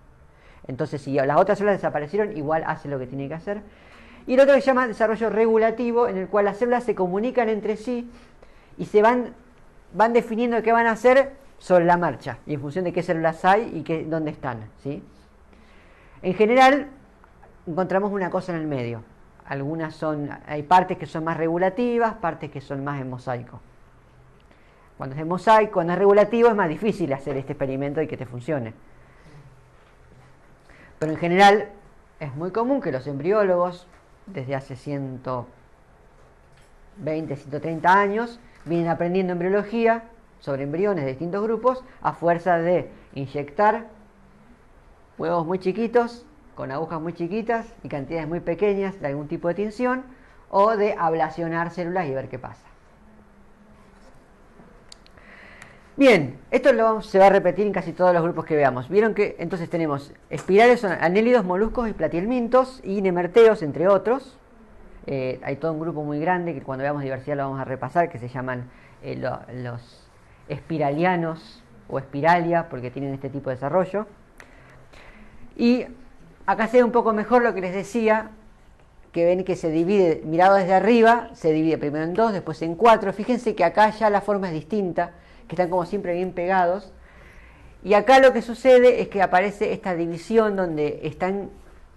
Speaker 1: Entonces, si las otras células desaparecieron, igual hace lo que tiene que hacer. Y el otro que se llama desarrollo regulativo, en el cual las células se comunican entre sí y se van definiendo qué van a hacer sobre la marcha y en función de qué células hay y dónde están. ¿Sí? En general, encontramos una cosa en el medio. Hay partes que son más regulativas, partes que son más en mosaico. Cuando es en mosaico, cuando es regulativo, es más difícil hacer este experimento y que te funcione. Pero en general, es muy común que los embriólogos, desde hace 120, 130 años, vienen aprendiendo embriología sobre embriones de distintos grupos a fuerza de inyectar huevos muy chiquitos, con agujas muy chiquitas y cantidades muy pequeñas de algún tipo de tinción, o de ablacionar células y ver qué pasa. Bien, se va a repetir en casi todos los grupos que veamos. Vieron que entonces tenemos espirales, son anélidos, moluscos y platihelmintos y nemerteos, entre otros. Hay todo un grupo muy grande que cuando veamos diversidad lo vamos a repasar, que se llaman los espiralianos o espiralia, porque tienen este tipo de desarrollo. Y acá se ve un poco mejor lo que les decía, que ven que se divide, mirado desde arriba, se divide primero en 2, después en 4. Fíjense que acá ya la forma es distinta, que están como siempre bien pegados. Y acá lo que sucede es que aparece esta división donde están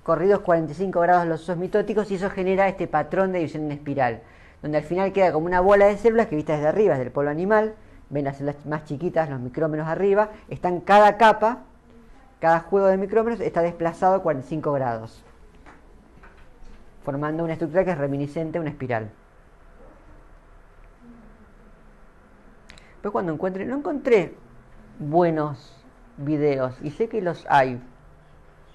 Speaker 1: corridos 45 grados los usos mitóticos y eso genera este patrón de división en espiral, donde al final queda como una bola de células que vistas desde arriba, desde el polo animal, ven las células más chiquitas, los micrómeros arriba, están cada capa, cada juego de micrómetros está desplazado a 45 grados, formando una estructura que es reminiscente a una espiral. Después cuando no encontré buenos videos, y sé que los hay,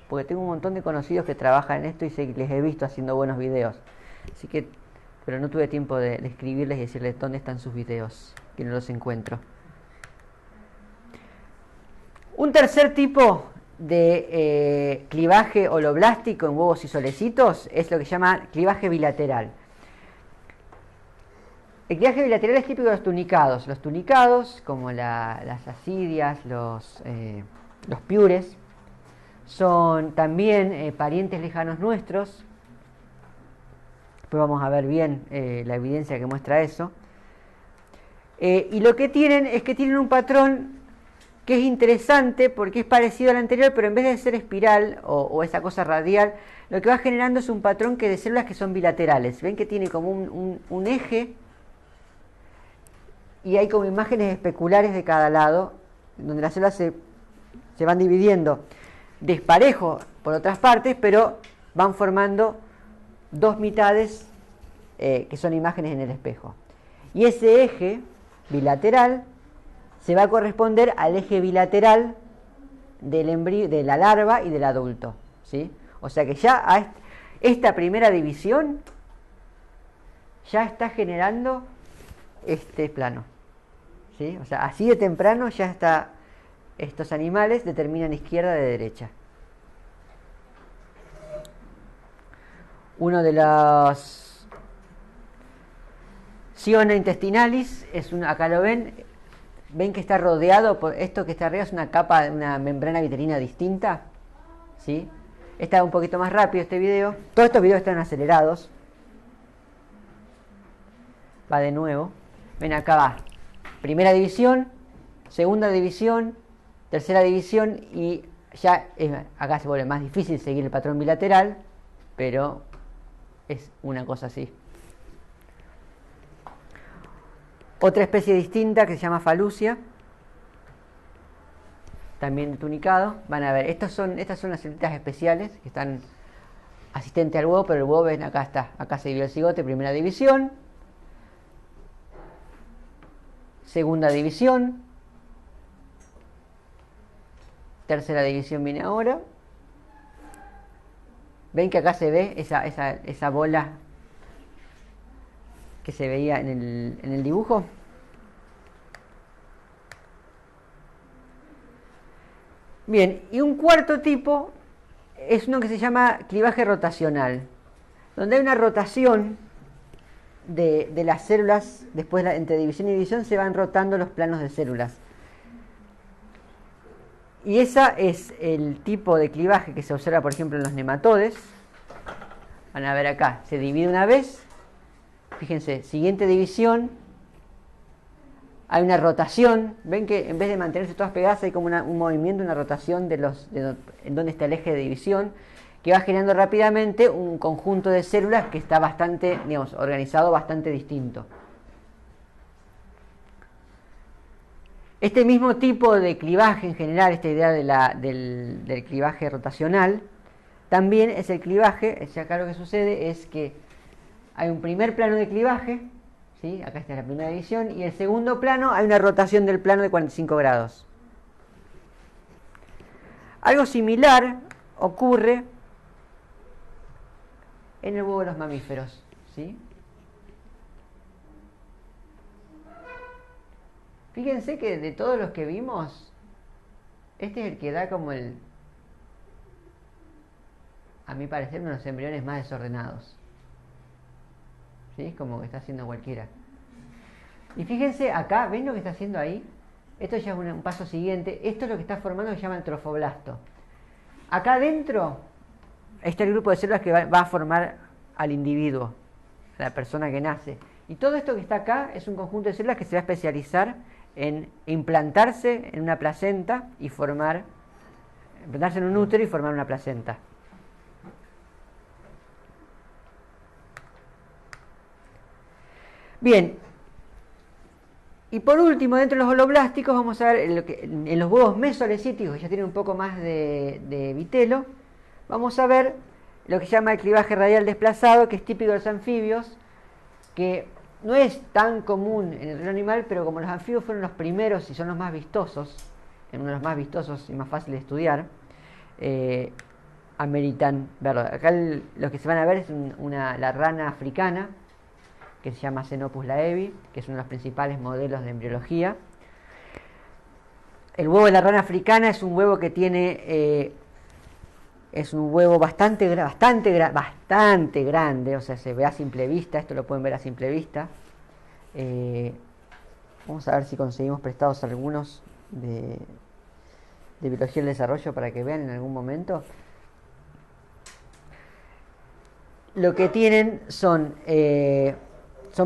Speaker 1: porque tengo un montón de conocidos que trabajan en esto y sé que les he visto haciendo buenos videos. Así que, pero no tuve tiempo de escribirles y decirles dónde están sus videos, que no los encuentro. Un tercer tipo de clivaje holoblástico en huevos y solecitos es lo que se llama clivaje bilateral. El clivaje bilateral es típico de los tunicados. Los tunicados, como las asidias, los piures, son también parientes lejanos nuestros. Después vamos a ver bien la evidencia que muestra eso. Y lo que tienen es que tienen un patrón que es interesante porque es parecido al anterior, pero en vez de ser espiral o esa cosa radial, lo que va generando es un patrón de células que son bilaterales. Ven que tiene como un eje y hay como imágenes especulares de cada lado, donde las células se van dividiendo desparejo por otras partes, pero van formando dos mitades que son imágenes en el espejo. Y ese eje bilateral se va a corresponder al eje bilateral de la larva y del adulto, ¿sí? O sea que ya esta primera división ya está generando este plano, ¿sí? O sea, así de temprano ya está. Estos animales determinan izquierda de derecha. Uno de los Ciona intestinalis acá lo ven que está rodeado por esto que está arriba, es una capa, una membrana vitelina distinta, ¿sí? Está un poquito más rápido este video. Todos estos videos están acelerados. Va de nuevo. Ven, acá va. Primera división, segunda división, tercera división y ya acá se vuelve más difícil seguir el patrón bilateral, pero es una cosa así. Otra especie distinta que se llama Falucia, también de tunicado. Van a ver, estas son las células especiales que están asistentes al huevo, pero el huevo, ven, acá está. Acá se dividió el cigote, primera división, segunda división, tercera división viene ahora. Ven que acá se ve esa bola que se veía en el dibujo. Bien, y un cuarto tipo es uno que se llama clivaje rotacional, donde hay una rotación de las células. Después, entre división y división, se van rotando los planos de células. Y ese es el tipo de clivaje que se observa, por ejemplo, en los nematodes. Van a ver acá, se divide una vez. Fíjense, siguiente división, hay una rotación. Ven que en vez de mantenerse todas pegadas hay como un movimiento, una rotación en donde está el eje de división, que va generando rápidamente un conjunto de células que está bastante, organizado, bastante distinto. Este mismo tipo de clivaje en general, esta idea del clivaje rotacional, también es el clivaje. Acá lo que sucede es que hay un primer plano de clivaje, ¿sí? Acá está la primera división, y el segundo plano hay una rotación del plano de 45 grados. Algo similar ocurre en el huevo de los mamíferos, ¿sí? Fíjense que de todos los que vimos, este es el que da como a mi parecer, uno de los embriones más desordenados. ¿Sí? Como que está haciendo cualquiera. Y fíjense acá, ¿ven lo que está haciendo ahí? Esto ya es un paso siguiente. Esto es lo que está formando, que se llama el trofoblasto. Acá adentro está el grupo de células que va a formar al individuo, a la persona que nace. Y todo esto que está acá es un conjunto de células que se va a especializar en implantarse en una placenta y implantarse en un útero y formar una placenta. Bien, y por último, dentro de los holoblásticos, vamos a ver en los huevos mesolecíticos, que ya tienen un poco más de vitelo, vamos a ver lo que se llama el clivaje radial desplazado, que es típico de los anfibios, que no es tan común en el reino animal, pero como los anfibios fueron los primeros y son los más vistosos, uno de los más vistosos y más fáciles de estudiar, ameritan verlo. Acá lo que se van a ver es la rana africana, que se llama Xenopus laevi, que es uno de los principales modelos de embriología. El huevo de la rana africana es un huevo que tiene... es un huevo bastante grande, o sea, se ve a simple vista, esto lo pueden ver a simple vista. Vamos a ver si conseguimos prestados algunos de biología del desarrollo para que vean en algún momento. Lo que tienen son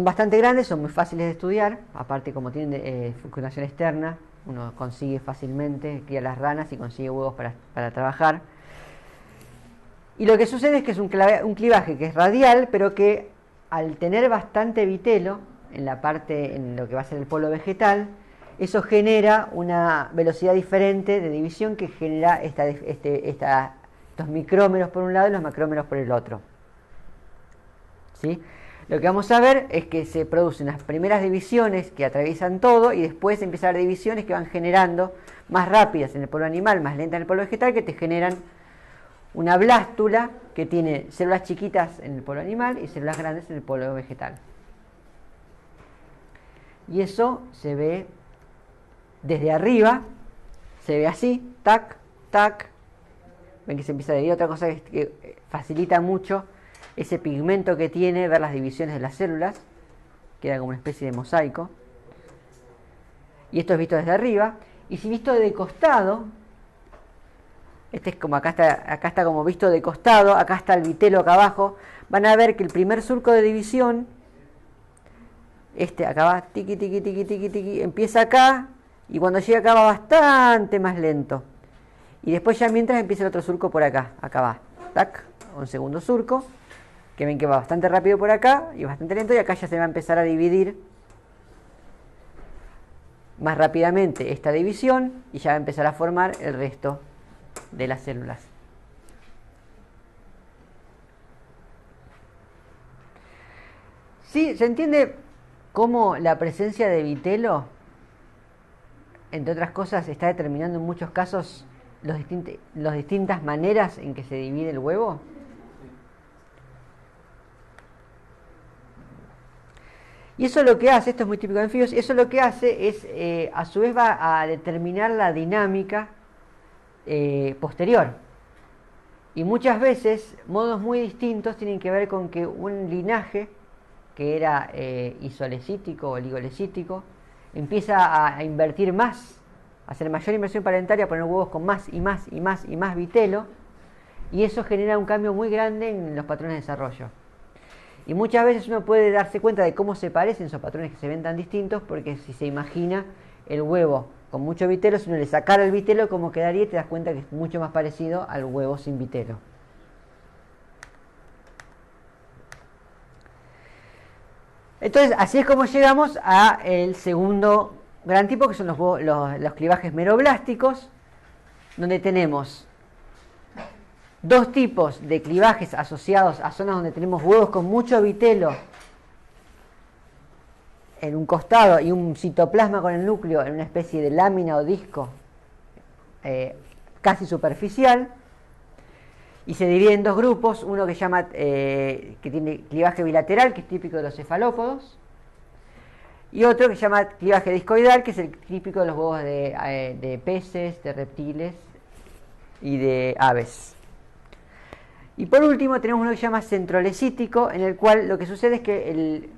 Speaker 1: bastante grandes, son muy fáciles de estudiar, aparte como tienen fecundación externa, uno consigue fácilmente, cría las ranas y consigue huevos para trabajar. Y lo que sucede es que es un clivaje que es radial, pero que al tener bastante vitelo en lo que va a ser el polo vegetal, eso genera una velocidad diferente de división que genera estos micrómeros por un lado y los macrómeros por el otro. ¿Sí? Lo que vamos a ver es que se producen las primeras divisiones que atraviesan todo y después empiezan a haber divisiones que van generando más rápidas en el polo animal, más lentas en el polo vegetal, que te generan una blástula que tiene células chiquitas en el polo animal y células grandes en el polo vegetal. Y eso se ve desde arriba, se ve así, tac, tac. Ven que se empieza a dividir. Otra cosa que facilita mucho ese pigmento que tiene ver las divisiones de las células, queda como una especie de mosaico. Y esto es visto desde arriba. Y si visto de costado, este es como acá está como visto de costado, acá está el vitelo acá abajo, van a ver que el primer surco de división, acá va, tiqui, tiqui, tiqui, tiqui, tiqui, empieza acá, y cuando llega acá va bastante más lento. Y después ya mientras empieza el otro surco por acá va, tac, un segundo surco, que ven que va bastante rápido por acá y bastante lento, y acá ya se va a empezar a dividir más rápidamente esta división, y ya va a empezar a formar el resto de las células. ¿Sí? ¿Se entiende cómo la presencia de vitelo, entre otras cosas, está determinando en muchos casos las distintas maneras en que se divide el huevo? Y eso lo que hace, esto es muy típico de anfibios, eso lo que hace es, a su vez va a determinar la dinámica posterior. Y muchas veces, modos muy distintos tienen que ver con que un linaje, que era isolecítico o oligolecítico, empieza a invertir más, a hacer mayor inversión parentaria, a poner huevos con más y más y más y más vitelo, y eso genera un cambio muy grande en los patrones de desarrollo. Y muchas veces uno puede darse cuenta de cómo se parecen esos patrones que se ven tan distintos, porque si se imagina el huevo con mucho vitelo, si uno le sacara el vitelo, cómo quedaría, y te das cuenta que es mucho más parecido al huevo sin vitelo. Entonces, así es como llegamos al segundo gran tipo, que son los clivajes meroblásticos, donde tenemos dos tipos de clivajes asociados a zonas donde tenemos huevos con mucho vitelo en un costado y un citoplasma con el núcleo en una especie de lámina o disco casi superficial, y se divide en dos grupos, uno que llama que tiene clivaje bilateral, que es típico de los cefalópodos, y otro que se llama clivaje discoidal, que es el típico de los huevos de peces, de reptiles y de aves. Y por último tenemos uno que se llama centrolecítico, en el cual lo que sucede es que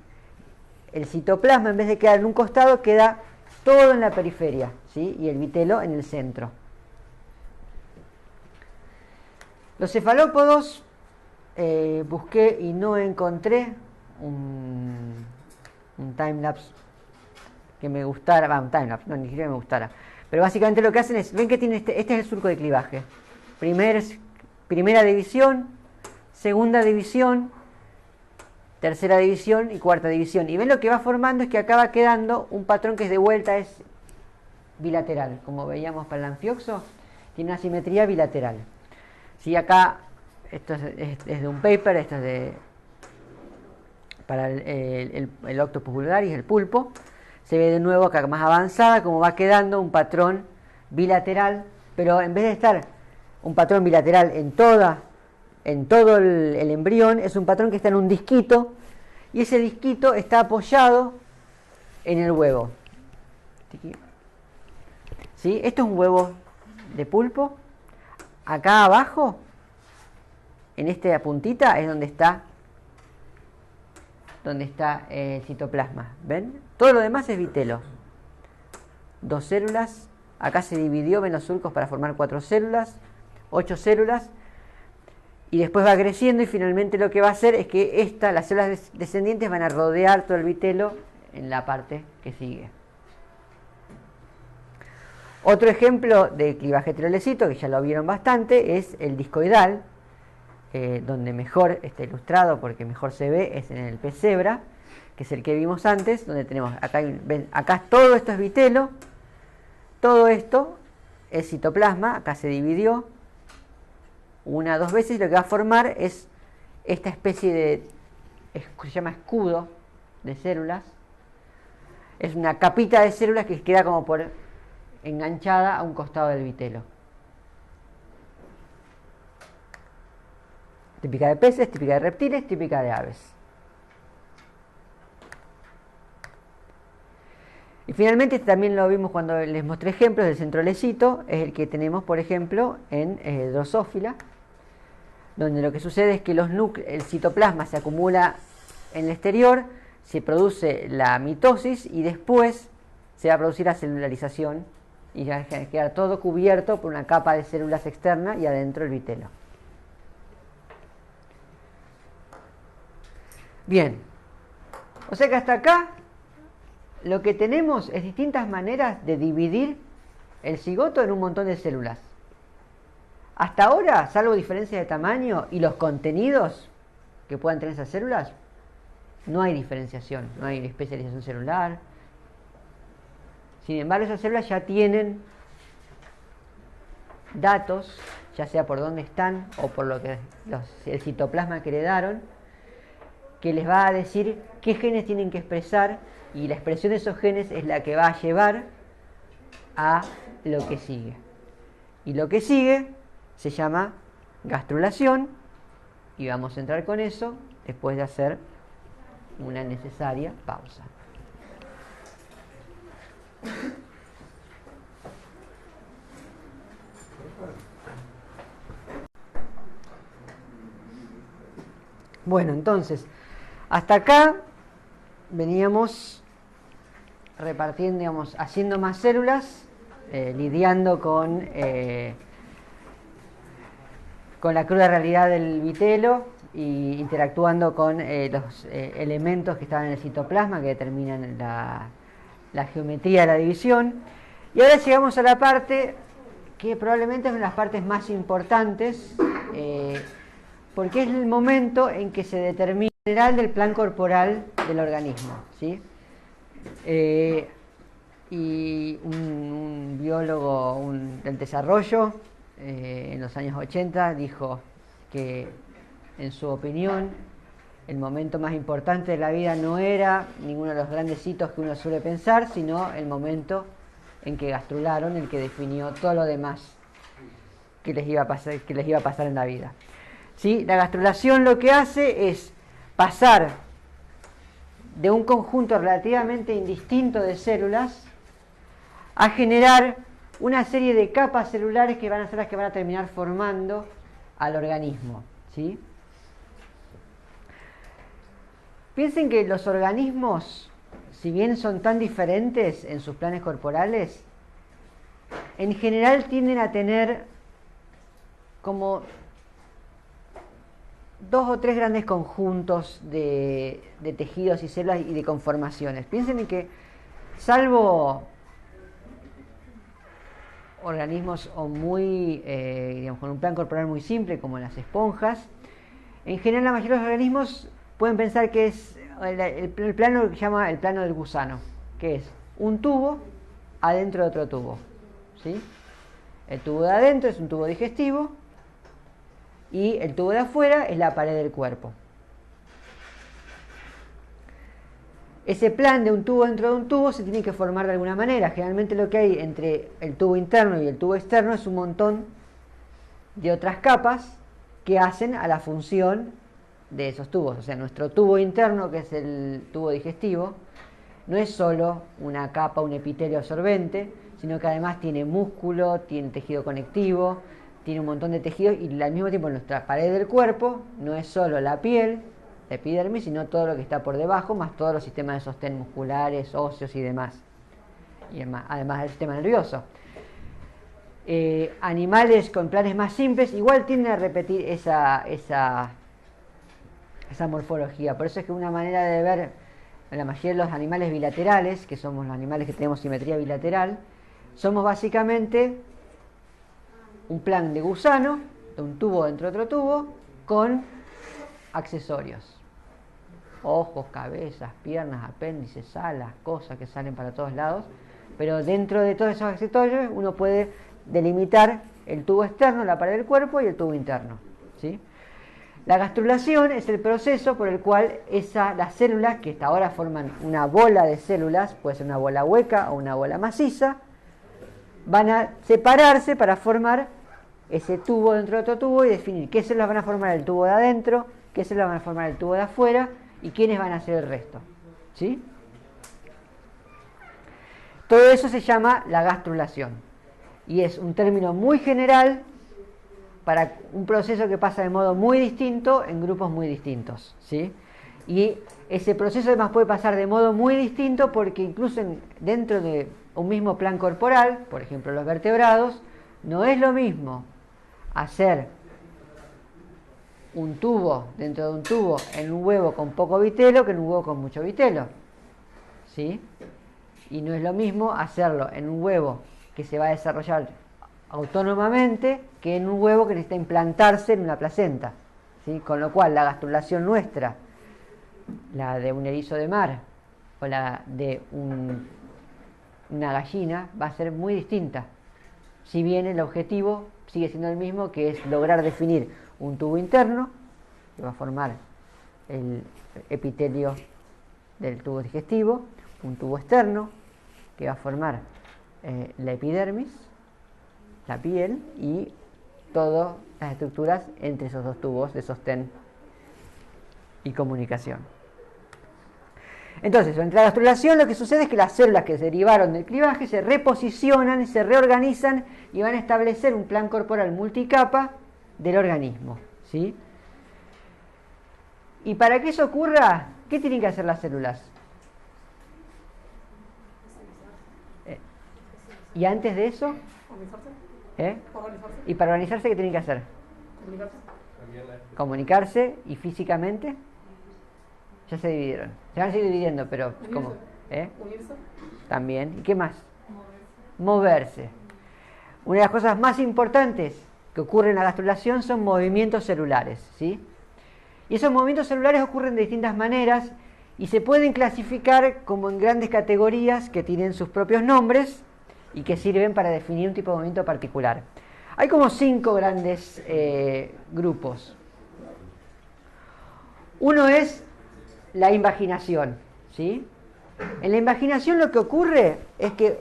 Speaker 1: el citoplasma, en vez de quedar en un costado, queda todo en la periferia, ¿sí? Y el vitelo en el centro. Los cefalópodos, busqué y no encontré un timelapse que me gustara, un timelapse, no, ni siquiera me gustara. Pero básicamente lo que hacen es, ven que tiene este es el surco de clivaje. Primera división, segunda división, tercera división y cuarta división. Y ven lo que va formando es que acaba quedando un patrón que es de vuelta, es bilateral. Como veíamos para el anfioxo, tiene una simetría bilateral. Si acá, esto es de un paper, esto es para el Octopus vulgaris, el pulpo. Se ve de nuevo acá más avanzada como va quedando un patrón bilateral, pero en vez de estar un patrón bilateral en todo el embrión, es un patrón que está en un disquito, y ese disquito está apoyado en el huevo. ¿Sí? Esto es un huevo de pulpo. Acá abajo, en esta puntita, es donde está el citoplasma. ¿Ven? Todo lo demás es vitelo. 2 células. Acá se dividió, ven los surcos para formar 4 células, 8 células. Y después va creciendo y finalmente lo que va a hacer es que las células descendientes van a rodear todo el vitelo en la parte que sigue. Otro ejemplo de clivaje heterolecito, que ya lo vieron bastante, es el discoidal, donde mejor está ilustrado porque mejor se ve es en el pez cebra, que es el que vimos antes, donde tenemos, acá todo esto es vitelo, todo esto es citoplasma, acá se dividió 1 o 2 veces, y lo que va a formar es esta especie de, se llama escudo de células, es una capita de células que queda como por enganchada a un costado del vitelo. Típica de peces, típica de reptiles, típica de aves. Y finalmente también lo vimos cuando les mostré ejemplos del centrolecito, es el que tenemos por ejemplo en Drosophila, donde lo que sucede es que el citoplasma se acumula en el exterior, se produce la mitosis y después se va a producir la celularización y ya queda todo cubierto por una capa de células externa y adentro el vitelo. Bien, o sea que hasta acá lo que tenemos es distintas maneras de dividir el cigoto en un montón de células. Hasta ahora, salvo diferencia de tamaño y los contenidos que puedan tener esas células, no hay diferenciación, no hay especialización celular. Sin embargo, esas células ya tienen datos, ya sea por dónde están o por lo que el citoplasma que heredaron, que les va a decir qué genes tienen que expresar, y la expresión de esos genes es la que va a llevar a lo que sigue. Y lo que sigue se llama gastrulación, y vamos a entrar con eso después de hacer una necesaria pausa. Bueno, entonces, hasta acá veníamos repartiendo, digamos, haciendo más células, lidiando con la cruda realidad del vitelo y interactuando con los elementos que estaban en el citoplasma que determinan la geometría de la división. Y ahora llegamos a la parte que probablemente es una de las partes más importantes, porque es el momento en que se determina el general del plan corporal del organismo, ¿sí? Y un biólogo del desarrollo en los años 80 dijo que, en su opinión, el momento más importante de la vida no era ninguno de los grandes hitos que uno suele pensar, sino el momento en que gastrularon, el que definió todo lo demás que les iba a pasar en la vida. ¿Sí? La gastrulación lo que hace es pasar de un conjunto relativamente indistinto de células a generar una serie de capas celulares que van a ser las que van a terminar formando al organismo, ¿sí? Piensen que los organismos, si bien son tan diferentes en sus planes corporales, en general tienden a tener como 2 o 3 grandes conjuntos de tejidos y células y de conformaciones. Piensen en que, salvo organismos o muy, digamos, con un plan corporal muy simple, como las esponjas, en general la mayoría de los organismos pueden pensar que es el plano que se llama el plano del gusano, que es un tubo adentro de otro tubo, ¿sí? El tubo de adentro es un tubo digestivo y el tubo de afuera es la pared del cuerpo. Ese plan de un tubo dentro de un tubo se tiene que formar de alguna manera. Generalmente lo que hay entre el tubo interno y el tubo externo es un montón de otras capas que hacen a la función de esos tubos. O sea, nuestro tubo interno, que es el tubo digestivo, no es solo una capa, un epitelio absorbente, sino que además tiene músculo, tiene tejido conectivo, tiene un montón de tejidos, y al mismo tiempo nuestra pared del cuerpo no es solo la piel, la epidermis, sino todo lo que está por debajo, más todos los sistemas de sostén musculares, óseos y demás. Y además del sistema nervioso. Animales con planes más simples igual tienden a repetir esa morfología. Por eso es que una manera de ver en la mayoría de los animales bilaterales, que somos los animales que tenemos simetría bilateral, somos básicamente un plan de gusano, de un tubo dentro de otro tubo, con accesorios. Ojos, cabezas, piernas, apéndices, alas, cosas que salen para todos lados. Pero dentro de todos esos accesorios uno puede delimitar el tubo externo, la pared del cuerpo, y el tubo interno, ¿sí? La gastrulación es el proceso por el cual las células, que hasta ahora forman una bola de células, puede ser una bola hueca o una bola maciza, van a separarse para formar ese tubo dentro de otro tubo y definir qué células van a formar el tubo de adentro, qué células van a formar el tubo de afuera y quiénes van a hacer el resto, ¿sí? Todo eso se llama la gastrulación y es un término muy general para un proceso que pasa de modo muy distinto en grupos muy distintos, ¿sí? Y ese proceso además puede pasar de modo muy distinto porque incluso dentro de un mismo plan corporal, por ejemplo los vertebrados, no es lo mismo hacer un tubo dentro de un tubo en un huevo con poco vitelo que en un huevo con mucho vitelo, ¿sí? Y no es lo mismo hacerlo en un huevo que se va a desarrollar autónomamente que en un huevo que necesita implantarse en una placenta, ¿sí? Con lo cual la gastrulación nuestra, la de un erizo de mar o la de una gallina, va a ser muy distinta, si bien el objetivo sigue siendo el mismo, que es lograr definir un tubo interno que va a formar el epitelio del tubo digestivo, un tubo externo que va a formar la epidermis, la piel y todas las estructuras entre esos dos tubos de sostén y comunicación. Entonces, durante la gastrulación lo que sucede es que las células que se derivaron del clivaje se reposicionan, se reorganizan y van a establecer un plan corporal multicapa del organismo, ¿sí? Y para que eso ocurra, ¿qué tienen que hacer las células? ¿Y antes de eso? ¿Y para organizarse qué tienen que hacer? Comunicarse. ¿Y físicamente? Ya se dividieron. Se van a seguir dividiendo, pero ¿cómo?
Speaker 4: Unirse.
Speaker 1: También. ¿Y qué más? Moverse. Una de las cosas más importantes que ocurren en la gastrulación son movimientos celulares, ¿sí? Y esos movimientos celulares ocurren de distintas maneras y se pueden clasificar como en grandes categorías que tienen sus propios nombres y que sirven para definir un tipo de movimiento particular. Hay como 5 grandes grupos. Uno es la invaginación, ¿sí? En la invaginación lo que ocurre es que,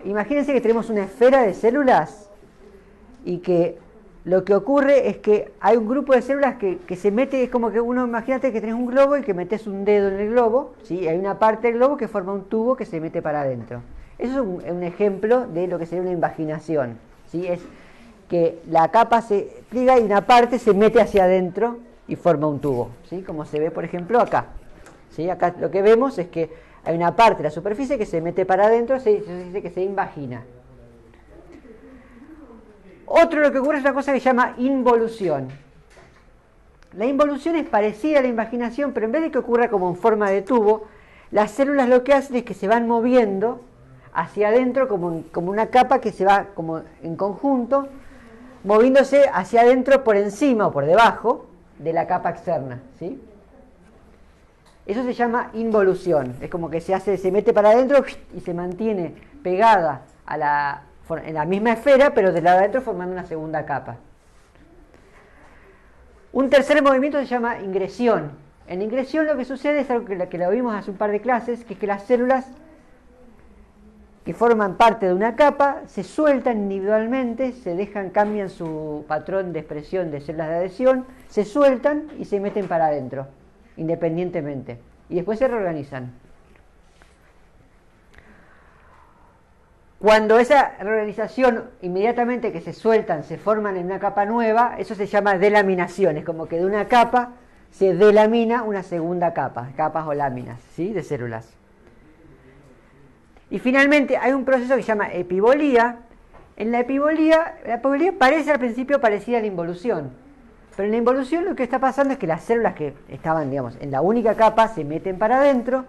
Speaker 1: imagínense que tenemos una esfera de células y que lo que ocurre es que hay un grupo de células que se mete, es como que uno, imagínate que tenés un globo y que metes un dedo en el globo, ¿sí? Hay una parte del globo que forma un tubo que se mete para adentro. Eso es un ejemplo de lo que sería una invaginación, ¿sí? Es que la capa se pliega y una parte se mete hacia adentro y forma un tubo, ¿sí? Como se ve, por ejemplo, acá. ¿Sí? Acá lo que vemos es que hay una parte de la superficie que se mete para adentro, se dice que se invagina. Otro lo que ocurre es una cosa que se llama involución. La involución es parecida a la invaginación, pero en vez de que ocurra como en forma de tubo, las células lo que hacen es que se van moviendo hacia adentro como una capa que se va como en conjunto, moviéndose hacia adentro por encima o por debajo de la capa externa, ¿sí? Eso se llama involución. Es como que se mete para adentro y se mantiene pegada en la misma esfera, pero del lado de adentro formando una segunda capa. Un tercer movimiento se llama ingresión. En la ingresión lo que sucede es algo que lo vimos hace un par de clases, que es que las células que forman parte de una capa se sueltan individualmente, cambian su patrón de expresión de células de adhesión, se sueltan y se meten para adentro, independientemente, y después se reorganizan. Cuando esa reorganización, inmediatamente que se sueltan, se forman en una capa nueva, eso se llama delaminación. Es como que de una capa se delamina una segunda capa, capas o láminas, ¿sí? De células. Y finalmente hay un proceso que se llama epibolía. En la epibolía parece al principio parecida a la involución. Pero en la involución lo que está pasando es que las células que estaban, digamos, en la única capa se meten para adentro.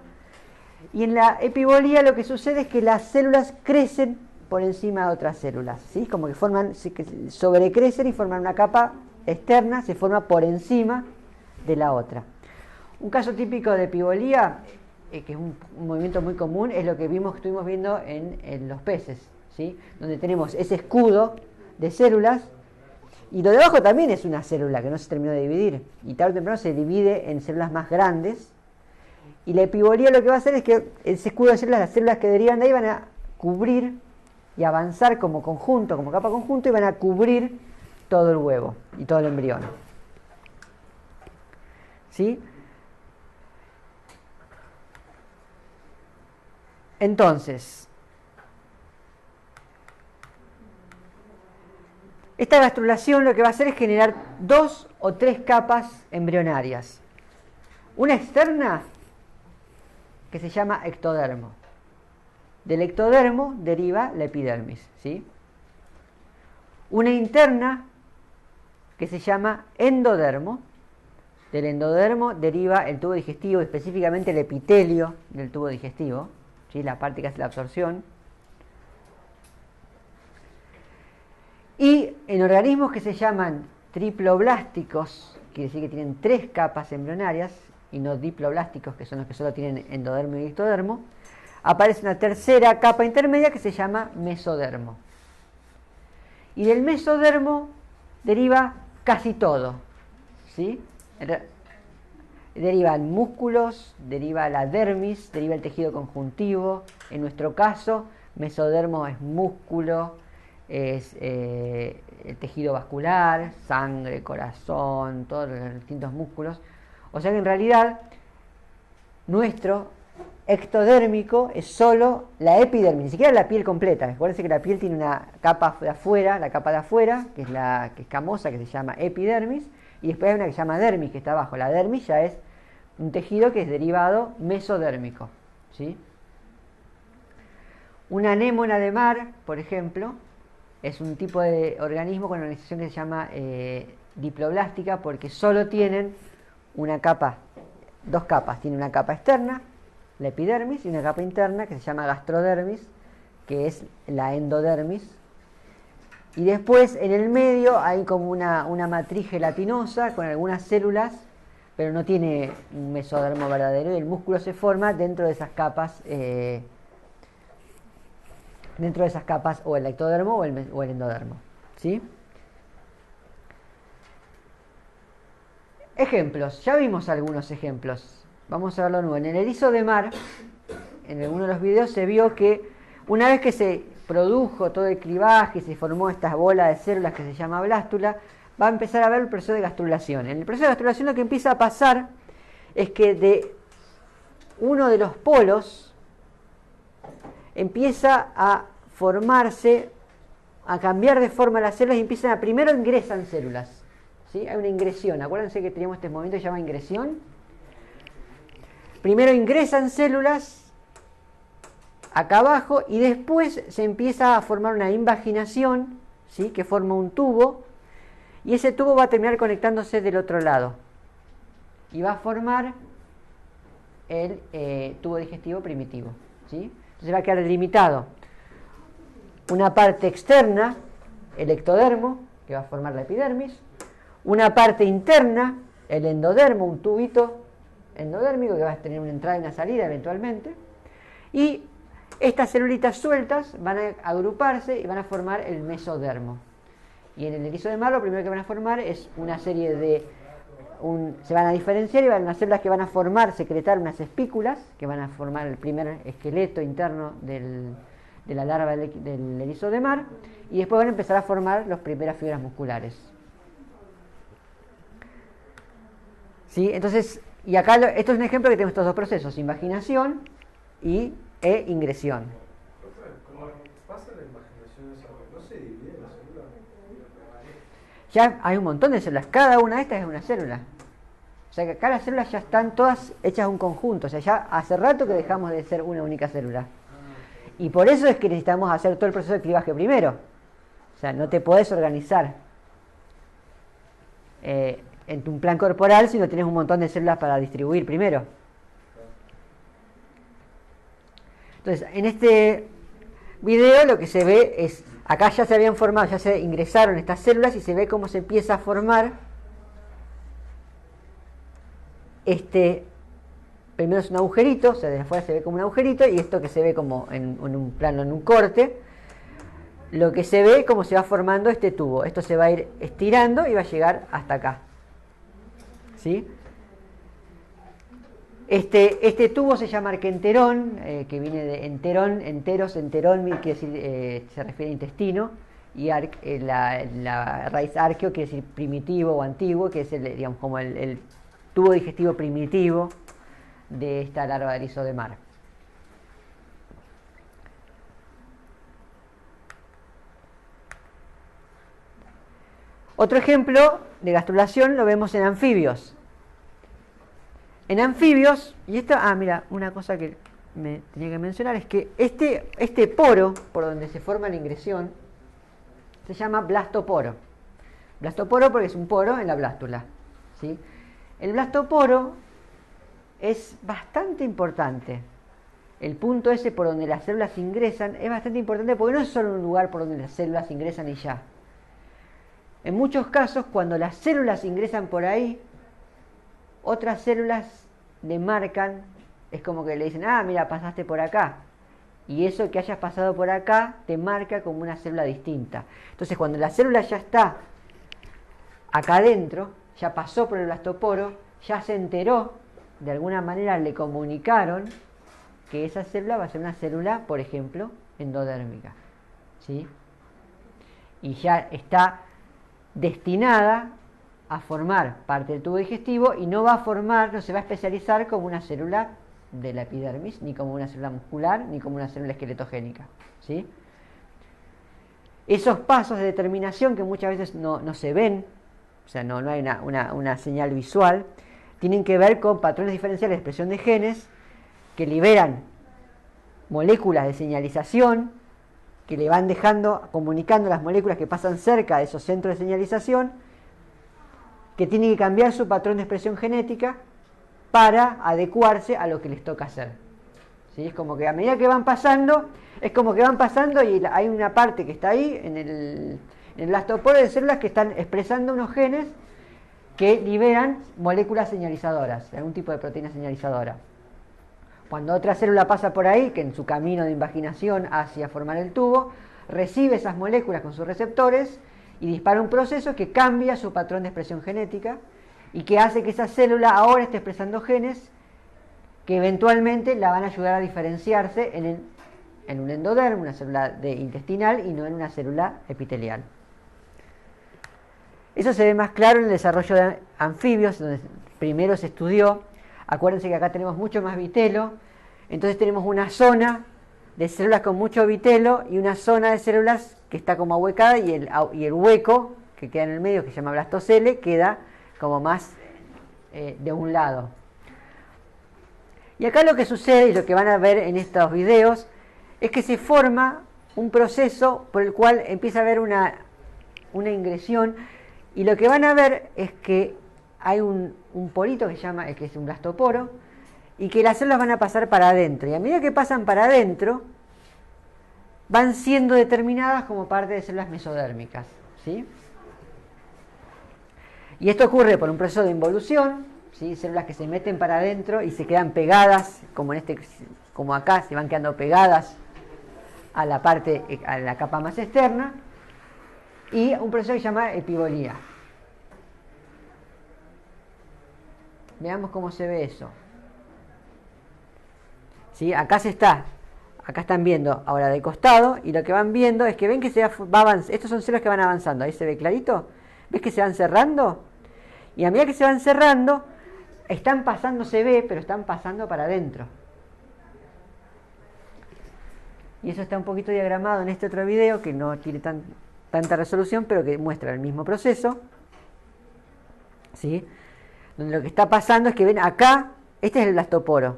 Speaker 1: Y en la epibolía lo que sucede es que las células crecen por encima de otras células, ¿sí? Como que sobrecrecen y forman una capa externa, se forma por encima de la otra. Un caso típico de epibolía, que es un movimiento muy común, es lo que estuvimos viendo en los peces, ¿sí? Donde tenemos ese escudo de células, y lo de abajo también es una célula que no se terminó de dividir, y tarde o temprano se divide en células más grandes. Y la epibolía lo que va a hacer es que ese escudo de células, las células que derivan de ahí van a cubrir y avanzar como conjunto, como capa conjunto, y van a cubrir todo el huevo y todo el embrión. ¿Sí? Entonces, esta gastrulación lo que va a hacer es generar 2 o 3 capas embrionarias. Una externa, que se llama ectodermo. Del ectodermo deriva la epidermis, ¿sí? Una interna, que se llama endodermo. Del endodermo deriva el tubo digestivo, específicamente el epitelio del tubo digestivo, ¿sí? La parte que hace la absorción. Y en organismos que se llaman triploblásticos, quiere decir que tienen 3 capas embrionarias, y no diploblásticos, que son los que solo tienen endodermo y ectodermo, aparece una tercera capa intermedia que se llama mesodermo. Y del mesodermo deriva casi todo, ¿sí? Derivan músculos, deriva la dermis, deriva el tejido conjuntivo. En nuestro caso, mesodermo es músculo, es el tejido vascular, sangre, corazón, todos los distintos músculos. O sea que en realidad nuestro ectodérmico es solo la epidermis, ni siquiera la piel completa. Acuérdense que la piel tiene una capa de afuera, la capa de afuera, que es escamosa, que se llama epidermis, y después hay una que se llama dermis, que está abajo. La dermis ya es un tejido que es derivado mesodérmico, ¿sí? Una anémona de mar, por ejemplo, es un tipo de organismo con una organización que se llama diploblástica, porque solo tienen una capa, 2 capas. Tiene una capa externa, la epidermis, y una capa interna que se llama gastrodermis, que es la endodermis. Y después en el medio hay como una matriz gelatinosa con algunas células, pero no tiene un mesodermo verdadero, y el músculo se forma dentro de esas capas, o el ectodermo o el endodermo, ¿sí? Ejemplos, ya vimos algunos ejemplos. Vamos a verlo de nuevo. En el erizo de mar, en alguno de los videos se vio que una vez que se produjo todo el clivaje y se formó esta bola de células que se llama blástula, va a empezar a ver el proceso de gastrulación. En el proceso de gastrulación lo que empieza a pasar es que de uno de los polos empieza a formarse, a cambiar de forma las células y empiezan a, primero ingresan células, ¿sí? Hay una ingresión, acuérdense que teníamos este movimiento que se llama ingresión. Primero ingresan células acá abajo y después se empieza a formar una invaginación, ¿sí? Que forma un tubo y ese tubo va a terminar conectándose del otro lado y va a formar el tubo digestivo primitivo, ¿sí? Entonces va a quedar delimitado una parte externa, el ectodermo, que va a formar la epidermis, una parte interna, el endodermo, un tubito endodérmico que va a tener una entrada y una salida eventualmente, y estas celulitas sueltas van a agruparse y van a formar el mesodermo. Y en el erizo de mar lo primero que van a formar es una serie de... se van a diferenciar y van a unas células que van a formar, secretar unas espículas, que van a formar el primer esqueleto interno de la larva del erizo de mar, y después van a empezar a formar las primeras fibras musculares. ¿Sí? Entonces, y acá esto es un ejemplo que tenemos estos dos procesos, invaginación e ingresión.
Speaker 2: ¿Cómo pasa la imaginación esa? ¿No se divide la célula?
Speaker 1: Ya hay un montón de células, cada una de estas es una célula. O sea que acá las células ya están todas hechas un conjunto, o sea, ya hace rato que dejamos de ser una única célula. Y por eso es que necesitamos hacer todo el proceso de clivaje primero. O sea, no te podés organizar en tu plan corporal si no tienes un montón de células para distribuir primero. Entonces, en este video lo que se ve es, acá ya se habían formado, ya se ingresaron estas células y se ve cómo se empieza a formar primero es un agujerito, o sea, desde afuera se ve como un agujerito, y esto que se ve como en un plano, en un corte, lo que se ve como se va formando este tubo. Esto se va a ir estirando y va a llegar hasta acá. ¿Sí? Este tubo se llama arquenterón, que viene de enterón, enteros, enterón, quiere decir, se refiere a intestino, y la raíz arqueo quiere decir primitivo o antiguo, que es digamos, como el tubo digestivo primitivo de esta larva de erizo de mar. Otro ejemplo de gastrulación lo vemos en anfibios. En anfibios, y esto, mira, una cosa que me tenía que mencionar es que este poro por donde se forma la ingresión se llama blastoporo. Blastoporo porque es un poro en la blástula, ¿sí? El blastoporo es bastante importante. El punto ese por donde las células ingresan es bastante importante porque no es solo un lugar por donde las células ingresan y ya. En muchos casos, cuando las células ingresan por ahí, otras células le marcan, es como que le dicen, mira, pasaste por acá. Y eso que hayas pasado por acá te marca como una célula distinta. Entonces, cuando la célula ya está acá adentro, ya pasó por el blastoporo, ya se enteró, de alguna manera le comunicaron que esa célula va a ser una célula, por ejemplo, endodérmica, ¿sí? Y ya está destinada a formar parte del tubo digestivo y no va a formar, no se va a especializar como una célula de la epidermis, ni como una célula muscular, ni como una célula esqueletogénica, ¿sí? Esos pasos de determinación que muchas veces no se ven, o sea, no hay una señal visual, tienen que ver con patrones diferenciales de expresión de genes que liberan moléculas de señalización, que le van comunicando las moléculas que pasan cerca de esos centros de señalización, que tienen que cambiar su patrón de expresión genética para adecuarse a lo que les toca hacer. ¿Sí? Es como que a medida que van pasando, y hay una parte que está ahí, en el blastoporo de células que están expresando unos genes que liberan moléculas señalizadoras, algún tipo de proteína señalizadora. Cuando otra célula pasa por ahí, que en su camino de invaginación hacia formar el tubo, recibe esas moléculas con sus receptores y dispara un proceso que cambia su patrón de expresión genética y que hace que esa célula ahora esté expresando genes que eventualmente la van a ayudar a diferenciarse en un endodermo, una célula intestinal, y no en una célula epitelial. Eso se ve más claro en el desarrollo de anfibios, donde primero se estudió. Acuérdense que acá tenemos mucho más vitelo, entonces tenemos una zona de células con mucho vitelo y una zona de células que está como ahuecada, y el hueco que queda en el medio, que se llama blastocele, queda como más de un lado. Y acá lo que sucede, y lo que van a ver en estos videos, es que se forma un proceso por el cual empieza a haber una ingresión, y lo que van a ver es que hay un porito que es un blastoporo, y que las células van a pasar para adentro, y a medida que pasan para adentro van siendo determinadas como parte de células mesodérmicas, ¿sí? Y esto ocurre por un proceso de involución, ¿sí? Células que se meten para adentro y se quedan pegadas, como acá, se van quedando pegadas a la capa más externa, y un proceso que se llama epibolía. Veamos cómo se ve eso. ¿Sí? Acá están viendo ahora de costado, y lo que van viendo es que ven que va avanzando. Estos son células que van avanzando, ahí se ve clarito. ¿Ves que se van cerrando? Y a medida que se van cerrando, están pasando, se ve, pero están pasando para adentro. Y eso está un poquito diagramado en este otro video, que no tiene tanta resolución, pero que muestra el mismo proceso, ¿sí? Donde lo que está pasando es que ven acá, este es el blastoporo,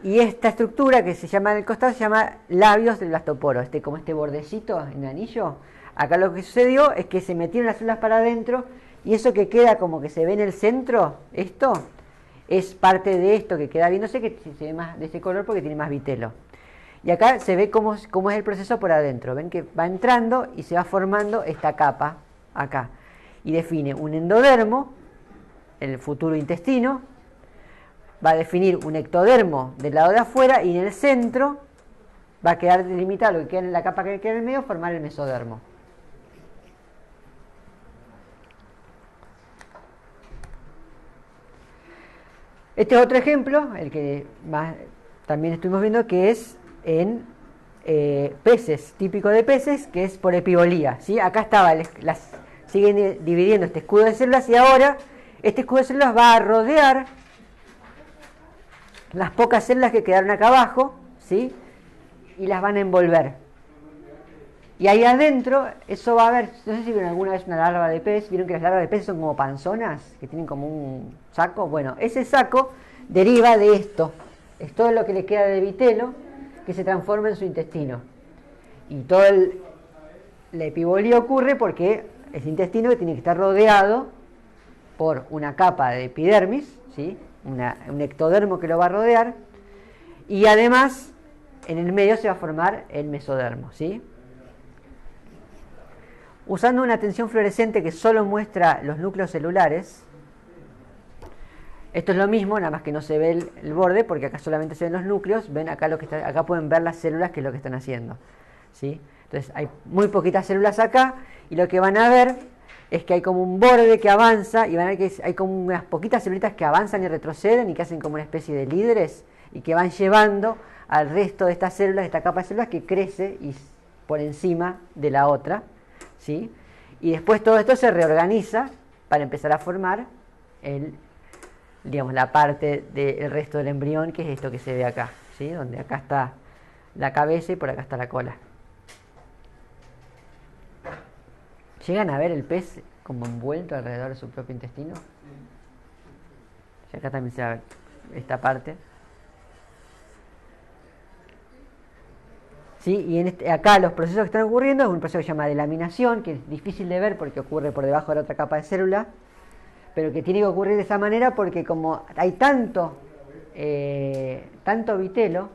Speaker 1: y esta estructura que se llama en el costado se llama labios del blastoporo, como este bordecito en anillo. Acá lo que sucedió es que se metieron las células para adentro, y eso que queda como que se ve en el centro, esto es parte de esto que queda viéndose, que se ve más de ese color porque tiene más vitelo. Y acá se ve cómo es el proceso por adentro. Ven que va entrando y se va formando esta capa acá. Y define un endodermo, el futuro intestino, va a definir un ectodermo del lado de afuera, y en el centro va a quedar delimitado lo que queda en la capa que queda en el medio, formar el mesodermo. Este es otro ejemplo, el que más también estuvimos viendo, que es en peces, típico de peces, que es por epibolía, ¿sí? Acá estaba, siguen dividiendo este escudo de células, y ahora este escudo de células va a rodear las pocas células que quedaron acá abajo, ¿sí? Y las van a envolver. Y ahí adentro, eso va a haber, no sé si vieron alguna vez una larva de pez, vieron que las larvas de pez son como panzonas, que tienen como un saco. Bueno, ese saco deriva de esto, es todo lo que le queda de vitelo que se transforma en su intestino. Y todo la epibolía ocurre porque ese intestino que tiene que estar rodeado por una capa de epidermis, ¿sí? Un ectodermo que lo va a rodear, y además en el medio se va a formar el mesodermo, ¿sí? Usando una tensión fluorescente que solo muestra los núcleos celulares, esto es lo mismo, nada más que no se ve el borde, porque acá solamente se ven los núcleos. Ven acá acá pueden ver las células, que es lo que están haciendo, ¿sí? Entonces hay muy poquitas células acá, y lo que van a ver es que hay como un borde que avanza, y van a ver que hay como unas poquitas celulitas que avanzan y retroceden, y que hacen como una especie de líderes, y que van llevando al resto de estas células, esta capa de células que crece y por encima de la otra, ¿sí? Y después todo esto se reorganiza para empezar a formar la parte del resto del embrión, que es esto que se ve acá, ¿sí? Donde acá está la cabeza y por acá está la cola. ¿Llegan a ver el pez como envuelto alrededor de su propio intestino? Y acá también se ve esta parte. ¿Sí? Y acá los procesos que están ocurriendo es un proceso que se llama delaminación, que es difícil de ver porque ocurre por debajo de la otra capa de célula, pero que tiene que ocurrir de esa manera porque como hay tanto vitelo,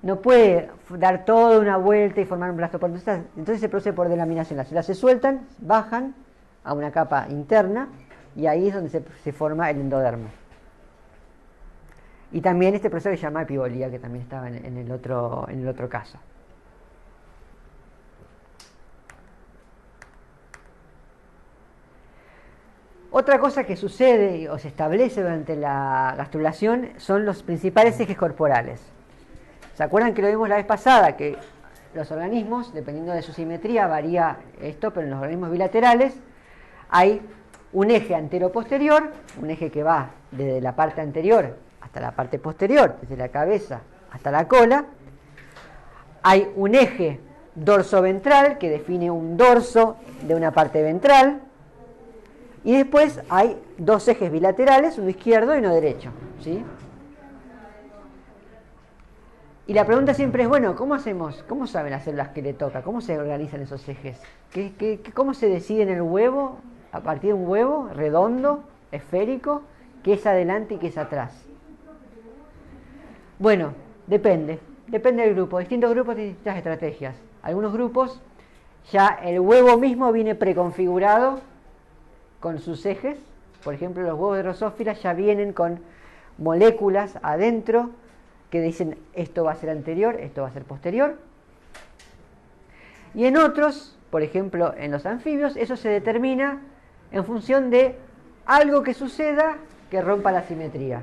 Speaker 1: no puede dar toda una vuelta y formar un blastoporo. Entonces se produce por delaminación. Las células se sueltan, bajan a una capa interna, y ahí es donde se forma el endodermo. Y también este proceso que se llama epibolía, que también estaba en el otro caso. Otra cosa que sucede o se establece durante la gastrulación son los principales ejes corporales. ¿Se acuerdan que lo vimos la vez pasada? Que los organismos, dependiendo de su simetría, varía esto, pero en los organismos bilaterales hay un eje antero-posterior, un eje que va desde la parte anterior hasta la parte posterior, desde la cabeza hasta la cola. Hay un eje dorso-ventral que define un dorso de una parte ventral. Y después hay dos ejes bilaterales, uno izquierdo y uno derecho, ¿sí? Y la pregunta siempre es, bueno, ¿cómo hacemos? ¿Cómo saben las células que le toca? ¿Cómo se organizan esos ejes? ¿Cómo se decide en el huevo, a partir de un huevo redondo, esférico, qué es adelante y qué es atrás? Bueno, depende del grupo. Distintos grupos tienen distintas estrategias. Algunos grupos, ya el huevo mismo viene preconfigurado con sus ejes. Por ejemplo, los huevos de Drosophila ya vienen con moléculas adentro que dicen esto va a ser anterior, esto va a ser posterior. Y en otros, por ejemplo en los anfibios, eso se determina en función de algo que suceda que rompa la simetría.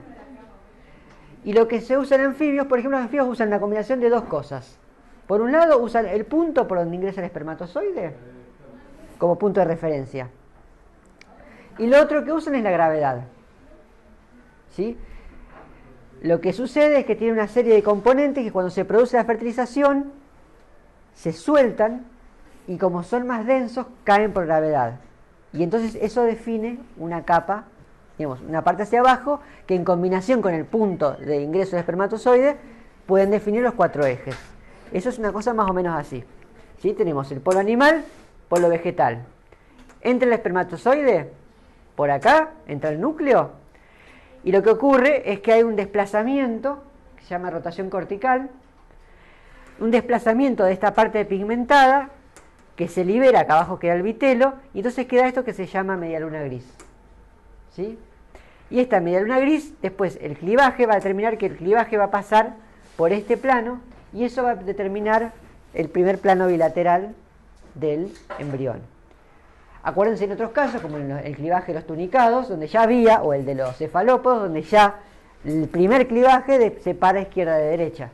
Speaker 1: Y lo que se usa en anfibios, por ejemplo, los anfibios usan la combinación de dos cosas. Por un lado usan el punto por donde ingresa el espermatozoide como punto de referencia. Y lo otro que usan es la gravedad. ¿Sí? Lo que sucede es que tiene una serie de componentes que cuando se produce la fertilización se sueltan y como son más densos caen por gravedad. Y entonces eso define una capa, digamos, una parte hacia abajo que en combinación con el punto de ingreso del espermatozoide pueden definir los cuatro ejes. Eso es una cosa más o menos así. ¿Sí? Tenemos el polo animal, polo vegetal. Entra el espermatozoide, por acá, entra el núcleo. Y lo que ocurre es que hay un desplazamiento, que se llama rotación cortical, un desplazamiento de esta parte pigmentada, que se libera, acá abajo queda el vitelo, y entonces queda esto que se llama medialuna gris. ¿Sí? Y esta medialuna gris, después el clivaje va a determinar que el clivaje va a pasar por este plano, y eso va a determinar el primer plano bilateral del embrión. Acuérdense en otros casos, como en el clivaje de los tunicados, donde ya había, o el de los cefalópodos, donde ya el primer clivaje separa izquierda de derecha.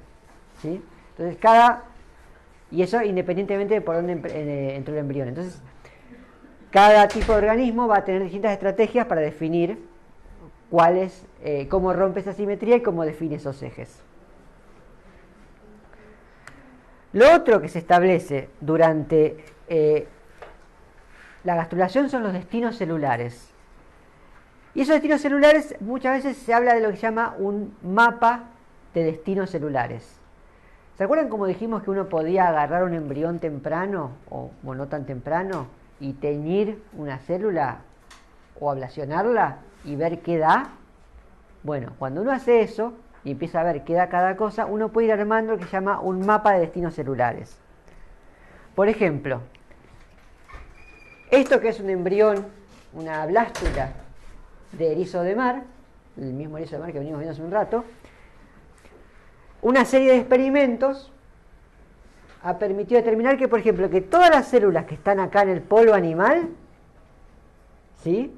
Speaker 1: ¿Sí? Entonces y eso independientemente de por dónde entró el embrión. Entonces, cada tipo de organismo va a tener distintas estrategias para definir cómo rompe esa simetría y cómo define esos ejes. Lo otro que se establece durante la gastrulación son los destinos celulares. Y esos destinos celulares muchas veces se habla de lo que se llama un mapa de destinos celulares. ¿Se acuerdan cómo dijimos que uno podía agarrar un embrión temprano o no tan temprano y teñir una célula o ablacionarla y ver qué da? Bueno, cuando uno hace eso y empieza a ver qué da cada cosa, uno puede ir armando lo que se llama un mapa de destinos celulares. Por ejemplo, esto que es un embrión, una blástula de erizo de mar, el mismo erizo de mar que venimos viendo hace un rato, una serie de experimentos ha permitido determinar que, por ejemplo, que todas las células que están acá en el polo animal, ¿sí?,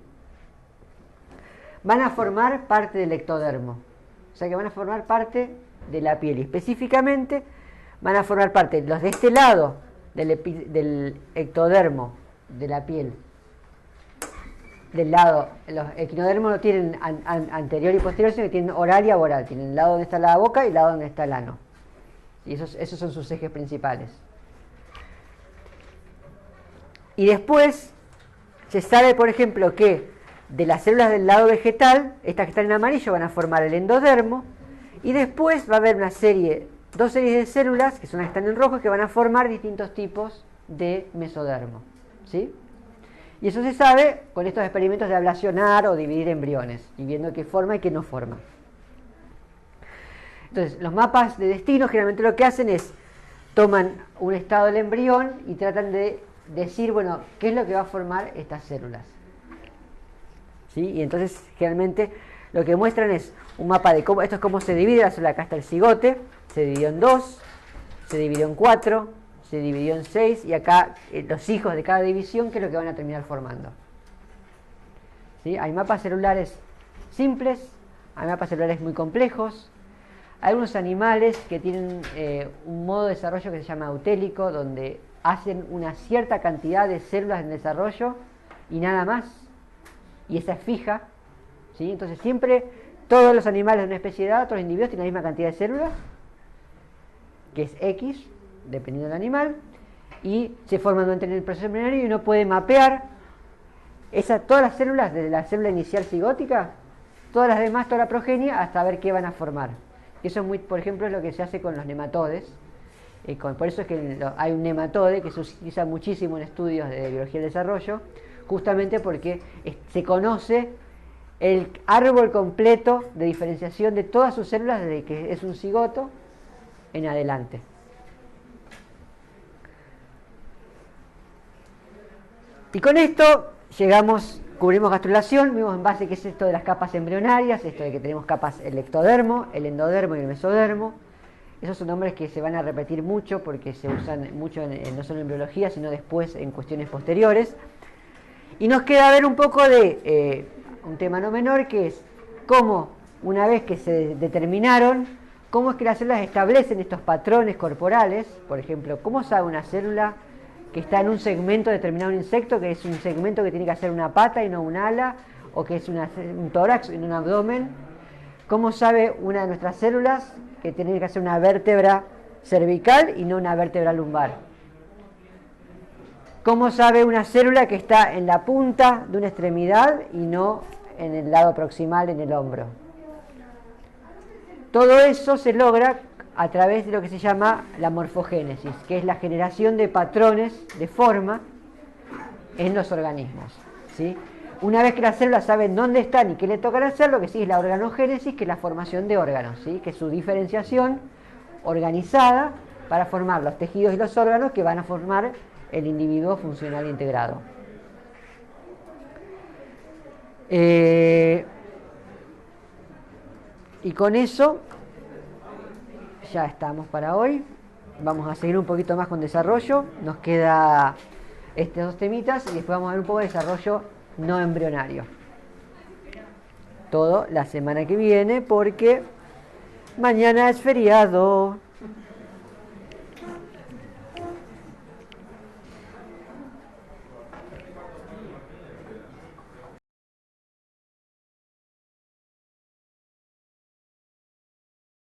Speaker 1: van a formar parte del ectodermo. O sea que van a formar parte de la piel. Y específicamente van a formar parte los de este lado del ectodermo, de la piel. Del lado, los equinodermos no tienen anterior y posterior, sino que tienen oral y aboral. Tienen el lado donde está la boca y el lado donde está el ano. Y esos son sus ejes principales. Y después se sabe, por ejemplo, que de las células del lado vegetal, estas que están en amarillo van a formar el endodermo, y después va a haber dos series de células, que son las que están en rojo, que van a formar distintos tipos de mesodermo. ¿Sí? Y eso se sabe con estos experimentos de ablacionar o dividir embriones, y viendo qué forma y qué no forma. Entonces, los mapas de destino generalmente lo que hacen es, toman un estado del embrión y tratan de decir, bueno, qué es lo que va a formar estas células. ¿Sí? Y entonces, generalmente, lo que muestran es un mapa de cómo, esto es cómo se divide la célula. Acá está el cigote, se dividió en 2, se dividió en 4, se dividió en 6, y acá los hijos de cada división, que es lo que van a terminar formando. ¿Sí? Hay mapas celulares simples, hay mapas celulares muy complejos, Hay algunos animales que tienen un modo de desarrollo que se llama autélico, donde hacen una cierta cantidad de células en desarrollo y nada más, y esa es fija, ¿sí? Entonces siempre todos los animales de una especie de edad, todos los individuos tienen la misma cantidad de células, que es X, dependiendo del animal, y se forman durante el proceso embrionario y uno puede mapear todas las células, desde la célula inicial cigótica, todas las demás, toda la progenie, hasta ver qué van a formar. Y eso, por ejemplo, es lo que se hace con los nematodes. Por eso es que hay un nematode que se utiliza muchísimo en estudios de biología del desarrollo, justamente porque se conoce el árbol completo de diferenciación de todas sus células desde que es un cigoto en adelante. Y con esto cubrimos gastrulación, vimos en base qué es esto de las capas embrionarias, esto de que tenemos capas, el ectodermo, el endodermo y el mesodermo. Esos son nombres que se van a repetir mucho porque se usan mucho no solo en biología, sino después en cuestiones posteriores. Y nos queda ver un poco de un tema no menor, que es cómo, una vez que se determinaron, cómo es que las células establecen estos patrones corporales. Por ejemplo, cómo sabe una célula que está en un segmento determinado de un insecto, que es un segmento que tiene que hacer una pata y no un ala, o que es un tórax y no un abdomen. ¿Cómo sabe una de nuestras células que tiene que hacer una vértebra cervical y no una vértebra lumbar? ¿Cómo sabe una célula que está en la punta de una extremidad y no en el lado proximal, en el hombro? Todo eso se logra a través de lo que se llama la morfogénesis, que es la generación de patrones de forma en los organismos, ¿sí? Una vez que las células saben dónde están y qué le tocan hacer, lo que sigue es la organogénesis, que es la formación de órganos, ¿sí? Que es su diferenciación organizada para formar los tejidos y los órganos que van a formar el individuo funcional integrado. Y con eso ya estamos para hoy. Vamos a seguir un poquito más con desarrollo. Nos queda estos dos temitas y después vamos a ver un poco de desarrollo no embrionario. Todo la semana que viene porque mañana es feriado.